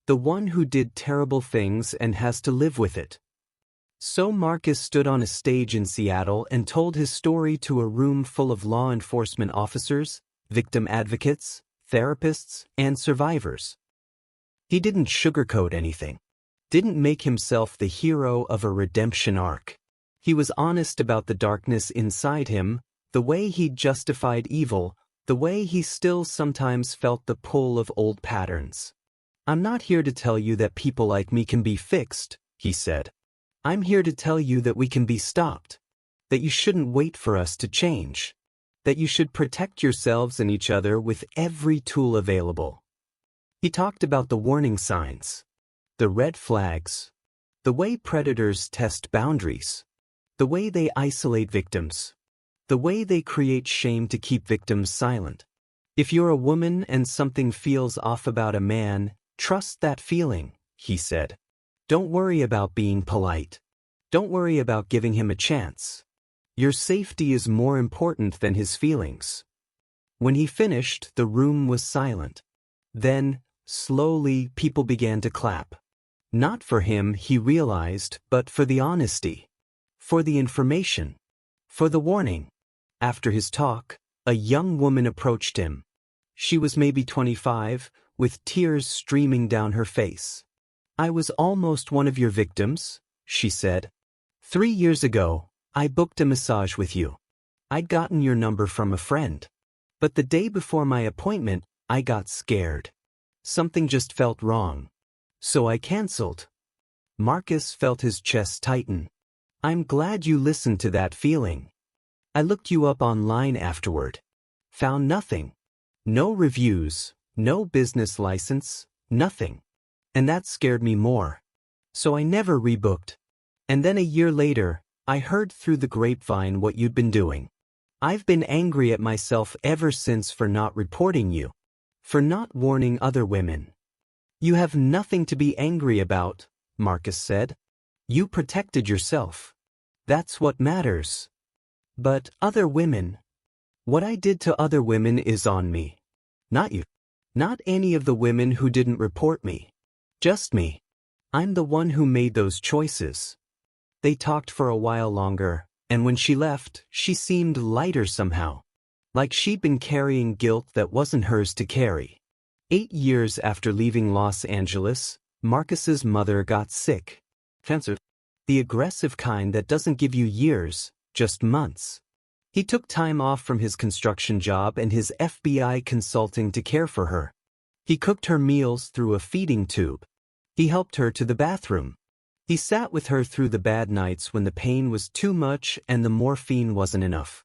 S1: The one who did terrible things and has to live with it." So Marcus stood on a stage in Seattle and told his story to a room full of law enforcement officers, victim advocates, therapists, and survivors. He didn't sugarcoat anything. Didn't make himself the hero of a redemption arc. He was honest about the darkness inside him, the way he'd justified evil, the way he still sometimes felt the pull of old patterns. "I'm not here to tell you that people like me can be fixed," he said. "I'm here to tell you that we can be stopped. That you shouldn't wait for us to change. That you should protect yourselves and each other with every tool available." He talked about the warning signs, the red flags, the way predators test boundaries, the way they isolate victims, the way they create shame to keep victims silent. If you're a woman and something feels off about a man, trust that feeling, he said. Don't worry about being polite. Don't worry about giving him a chance. Your safety is more important than his feelings. When he finished, the room was silent. Then, slowly, people began to clap. Not for him, he realized, but for the honesty. For the information. For the warning. After his talk, a young woman approached him. She was maybe 25, with tears streaming down her face. "I was almost one of your victims," she said. "3 years ago, I booked a massage with you. I'd gotten your number from a friend. But the day before my appointment, I got scared. Something just felt wrong. So I canceled." Marcus felt his chest tighten. "I'm glad you listened to that feeling. I looked you up online afterward. Found nothing. No reviews, no business license, nothing. And that scared me more. So I never rebooked. And then a year later, I heard through the grapevine what you'd been doing. I've been angry at myself ever since for not reporting you. For not warning other women." "You have nothing to be angry about," Marcus said. "You protected yourself. That's what matters. But other women. What I did to other women is on me. Not you. Not any of the women who didn't report me. Just me. I'm the one who made those choices." They talked for a while longer, and when she left, she seemed lighter somehow. Like she'd been carrying guilt that wasn't hers to carry. 8 years after leaving Los Angeles, Marcus's mother got sick. Cancer. The aggressive kind that doesn't give you years, just months. He took time off from his construction job and his FBI consulting to care for her. He cooked her meals through a feeding tube. He helped her to the bathroom. He sat with her through the bad nights when the pain was too much and the morphine wasn't enough.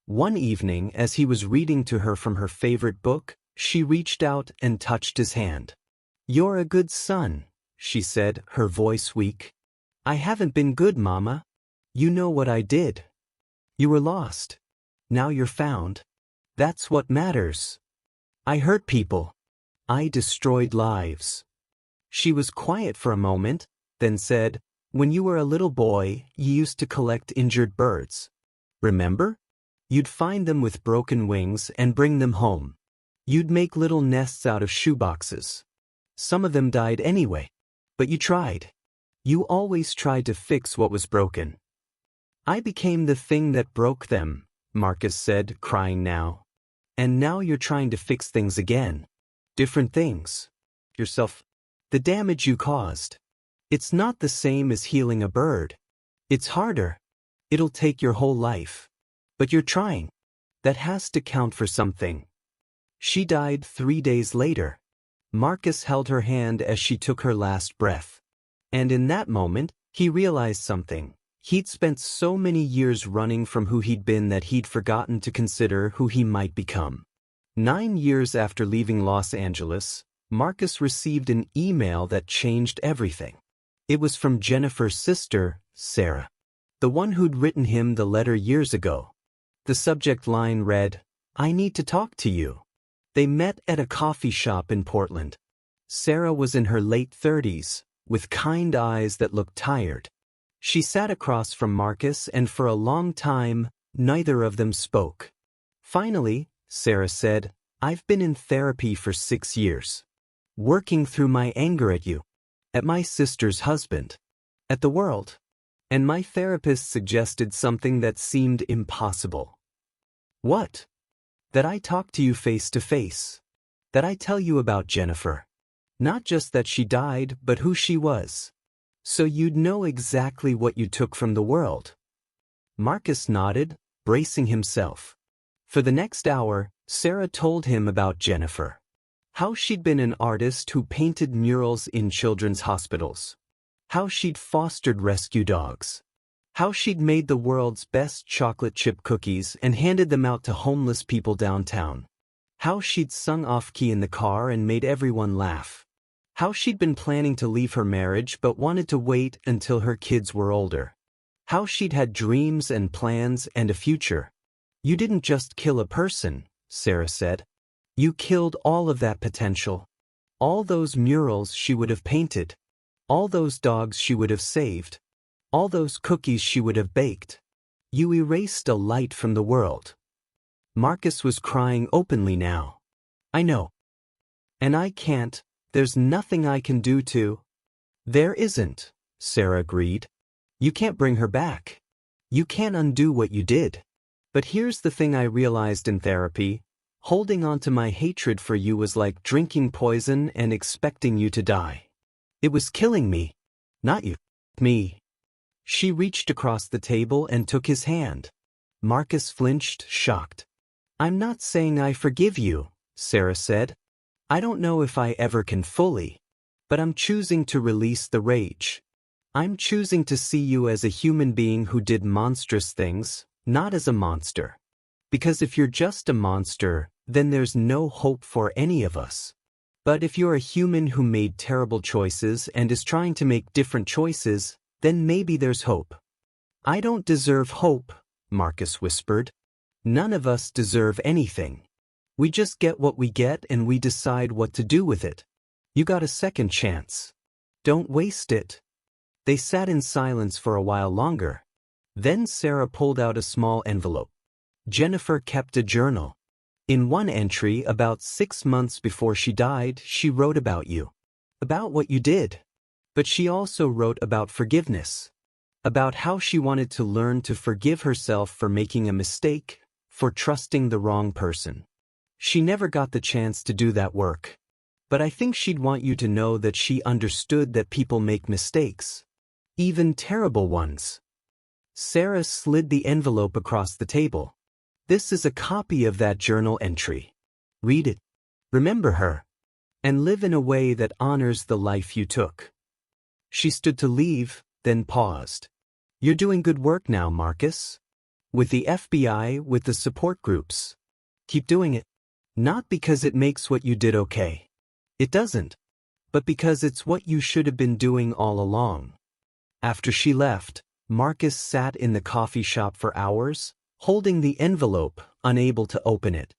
S1: One evening, as he was reading to her from her favorite book, she reached out and touched his hand. "You're a good son," she said, her voice weak. "I haven't been good, Mama. You know what I did. You were lost. Now you're found. That's what matters. I hurt people. I destroyed lives." She was quiet for a moment, then said, "When you were a little boy, you used to collect injured birds. Remember? You'd find them with broken wings and bring them home. You'd make little nests out of shoeboxes. Some of them died anyway. But you tried. You always tried to fix what was broken." "I became the thing that broke them," Marcus said, crying now. "And now you're trying to fix things again. Different things. Yourself. The damage you caused. It's not the same as healing a bird. It's harder. It'll take your whole life. But you're trying. That has to count for something." She died 3 days later. Marcus held her hand as she took her last breath. And in that moment, he realized something. He'd spent so many years running from who he'd been that he'd forgotten to consider who he might become. 9 years after leaving Los Angeles, Marcus received an email that changed everything. It was from Jennifer's sister, Sarah, the one who'd written him the letter years ago. The subject line read, "I need to talk to you." They met at a coffee shop in Portland. Sarah was in her late 30s, with kind eyes that looked tired. She sat across from Marcus, and for a long time, neither of them spoke. Finally, Sarah said, "I've been in therapy for 6 years. Working through my anger at you, at my sister's husband, at the world. And my therapist suggested something that seemed impossible." "What?" "That I talk to you face to face. That I tell you about Jennifer. Not just that she died, but who she was. So you'd know exactly what you took from the world." Marcus nodded, bracing himself. For the next hour, Sarah told him about Jennifer. How she'd been an artist who painted murals in children's hospitals. How she'd fostered rescue dogs. How she'd made the world's best chocolate chip cookies and handed them out to homeless people downtown. How she'd sung off-key in the car and made everyone laugh. How she'd been planning to leave her marriage but wanted to wait until her kids were older. How she'd had dreams and plans and a future. "You didn't just kill a person," Sarah said. "You killed all of that potential. All those murals she would have painted. All those dogs she would have saved. All those cookies she would have baked. You erased a light from the world." Marcus was crying openly now. "I know. And I can't. There's nothing I can do to." "There isn't," Sarah agreed. "You can't bring her back. You can't undo what you did. But here's the thing I realized in therapy. Holding on to my hatred for you was like drinking poison and expecting you to die. It was killing me. Not you. Me. She reached across the table and took his hand. Marcus flinched, shocked. I'm not saying I forgive you, Sarah said. I don't know if I ever can fully. But I'm choosing to release the rage. I'm choosing to see you as a human being who did monstrous things, not as a monster. Because if you're just a monster, then there's no hope for any of us. But if you're a human who made terrible choices and is trying to make different choices, then maybe there's hope. I don't deserve hope, Marcus whispered. None of us deserve anything. We just get what we get and we decide what to do with it. You got a second chance. Don't waste it. They sat in silence for a while longer. Then Sarah pulled out a small envelope. Jennifer kept a journal. In one entry, about 6 months before she died, she wrote about you. About what you did. But she also wrote about forgiveness. About how she wanted to learn to forgive herself for making a mistake, for trusting the wrong person. She never got the chance to do that work. But I think she'd want you to know that she understood that people make mistakes. Even terrible ones. Sarah slid the envelope across the table. This is a copy of that journal entry. Read it. Remember her. And live in a way that honors the life you took. She stood to leave, then paused. You're doing good work now, Marcus. With the FBI, with the support groups. Keep doing it. Not because it makes what you did okay. It doesn't. But because it's what you should have been doing all along. After she left, Marcus sat in the coffee shop for hours, holding the envelope, unable to open it.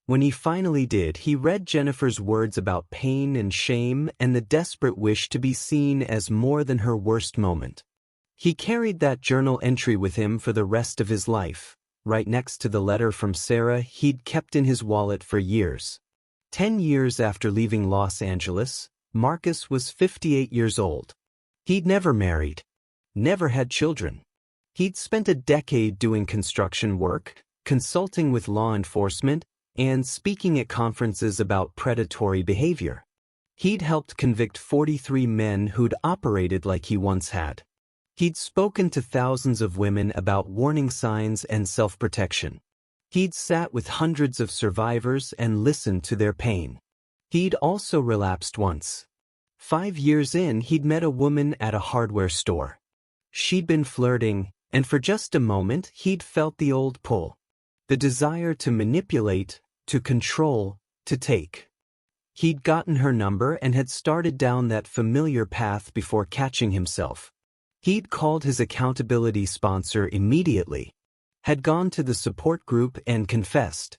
S1: When he finally did, he read Jennifer's words about pain and shame and the desperate wish to be seen as more than her worst moment. He carried that journal entry with him for the rest of his life, right next to the letter from Sarah he'd kept in his wallet for years. 10 years after leaving Los Angeles, Marcus was 58 years old. He'd never married. Never had children. He'd spent a decade doing construction work, consulting with law enforcement, and speaking at conferences about predatory behavior. He'd helped convict 43 men who'd operated like he once had. He'd spoken to thousands of women about warning signs and self-protection. He'd sat with hundreds of survivors and listened to their pain. He'd also relapsed once. 5 years in, he'd met a woman at a hardware store. She'd been flirting, and for just a moment he'd felt the old pull. The desire to manipulate, to control, to take. He'd gotten her number and had started down that familiar path before catching himself. He'd called his accountability sponsor immediately. Had gone to the support group and confessed.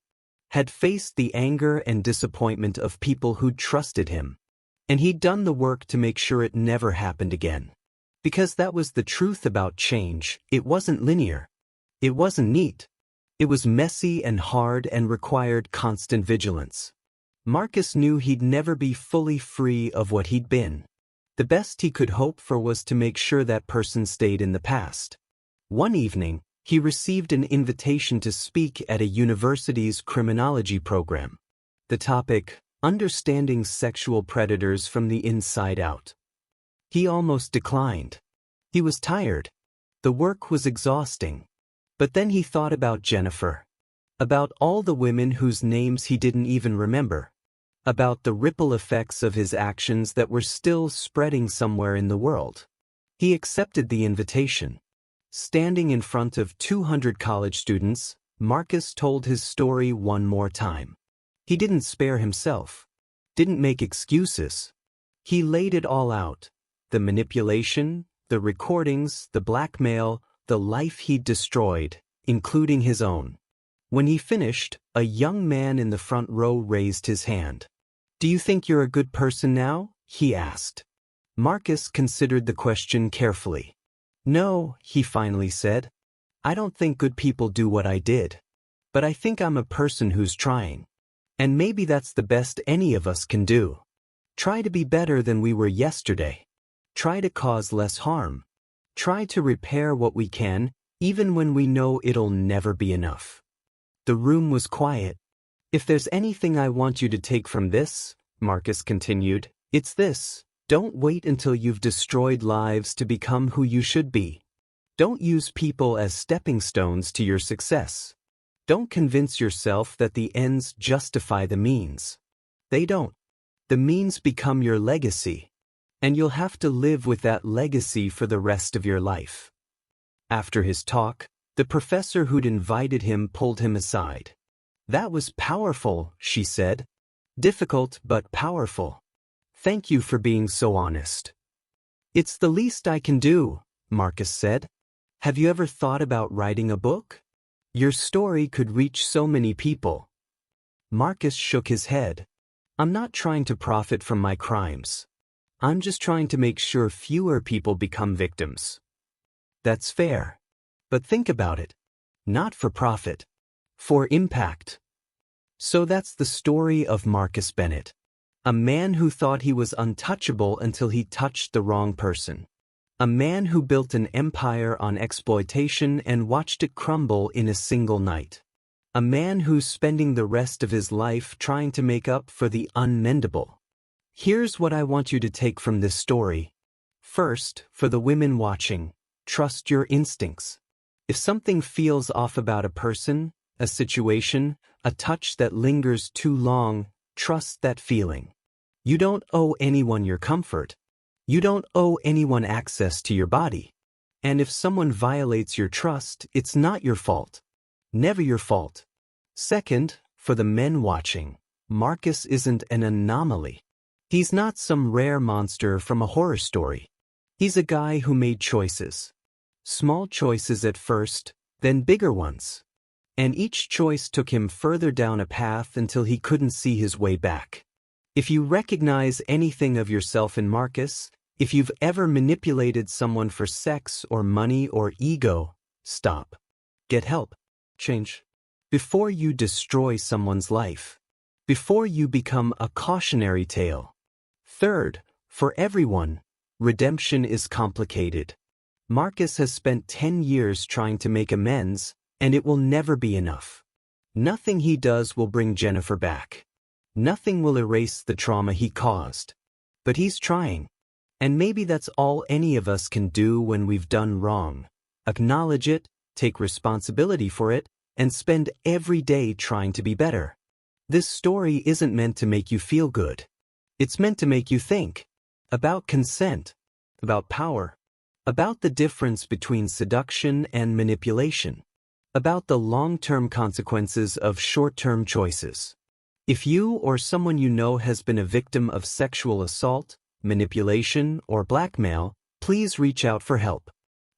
S1: Had faced the anger and disappointment of people who'd trusted him. And he'd done the work to make sure it never happened again. Because that was the truth about change. It wasn't linear. It wasn't neat. It was messy and hard and required constant vigilance. Marcus knew he'd never be fully free of what he'd been. The best he could hope for was to make sure that person stayed in the past. One evening, he received an invitation to speak at a university's criminology program. The topic, Understanding Sexual Predators from the Inside Out. He almost declined. He was tired. The work was exhausting. But then he thought about Jennifer. About all the women whose names he didn't even remember. About the ripple effects of his actions that were still spreading somewhere in the world. He accepted the invitation. Standing in front of 200 college students, Marcus told his story one more time. He didn't spare himself. Didn't make excuses. He laid it all out. The manipulation, the recordings, the blackmail, the life he'd destroyed, including his own. When he finished, a young man in the front row raised his hand. "Do you think you're a good person now?" he asked. Marcus considered the question carefully. "No," he finally said. "I don't think good people do what I did. But I think I'm a person who's trying. And maybe that's the best any of us can do. Try to be better than we were yesterday. Try to cause less harm. Try to repair what we can, even when we know it'll never be enough." The room was quiet. If there's anything I want you to take from this, Marcus continued, it's this. Don't wait until you've destroyed lives to become who you should be. Don't use people as stepping stones to your success. Don't convince yourself that the ends justify the means. They don't. The means become your legacy, and you'll have to live with that legacy for the rest of your life. After his talk, the professor who'd invited him pulled him aside. That was powerful, she said. Difficult but powerful. Thank you for being so honest. It's the least I can do, Marcus said. Have you ever thought about writing a book? Your story could reach so many people. Marcus shook his head. I'm not trying to profit from my crimes. I'm just trying to make sure fewer people become victims. That's fair. But think about it. Not for profit. For impact. So that's the story of Marcus Bennett. A man who thought he was untouchable until he touched the wrong person. A man who built an empire on exploitation and watched it crumble in a single night. A man who's spending the rest of his life trying to make up for the unmendable. Here's what I want you to take from this story. First, for the women watching, trust your instincts. If something feels off about a person, a situation, a touch that lingers too long, trust that feeling. You don't owe anyone your comfort. You don't owe anyone access to your body. And if someone violates your trust, it's not your fault. Never your fault. Second, for the men watching, Marcus isn't an anomaly. He's not some rare monster from a horror story. He's a guy who made choices. Small choices at first, then bigger ones. And each choice took him further down a path until he couldn't see his way back. If you recognize anything of yourself in Marcus, if you've ever manipulated someone for sex or money or ego, stop. Get help. Change. Before you destroy someone's life. Before you become a cautionary tale. Third, for everyone, redemption is complicated. Marcus has spent 10 years trying to make amends, and it will never be enough. Nothing he does will bring Jennifer back. Nothing will erase the trauma he caused. But he's trying. And maybe that's all any of us can do when we've done wrong. Acknowledge it, take responsibility for it, and spend every day trying to be better. This story isn't meant to make you feel good. It's meant to make you think. About consent. About power. About the difference between seduction and manipulation. About the long-term consequences of short-term choices. If you or someone you know has been a victim of sexual assault, manipulation, or blackmail, please reach out for help.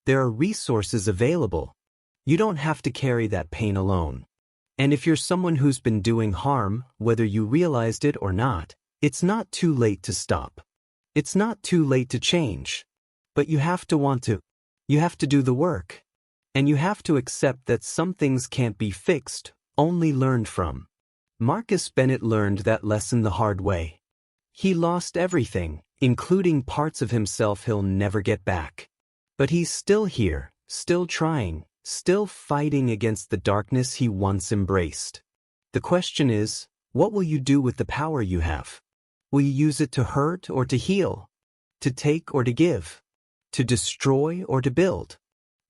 S1: There are resources available. You don't have to carry that pain alone. And if you're someone who's been doing harm, whether you realized it or not, it's not too late to stop. It's not too late to change. But you have to want to. You have to do the work. And you have to accept that some things can't be fixed, only learned from. Marcus Bennett learned that lesson the hard way. He lost everything, including parts of himself he'll never get back. But he's still here, still trying, still fighting against the darkness he once embraced. The question is, what will you do with the power you have? Will you use it to hurt or to heal? To take or to give? To destroy or to build?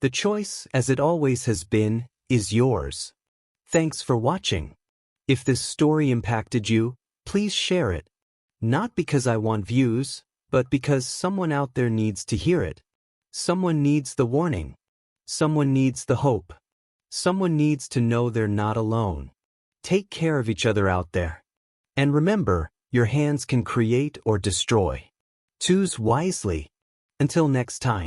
S1: The choice, as it always has been, is yours. Thanks for watching. If this story impacted you, please share it. Not because I want views, but because someone out there needs to hear it. Someone needs the warning. Someone needs the hope. Someone needs to know they're not alone. Take care of each other out there. And remember, your hands can create or destroy. Choose wisely. Until next time.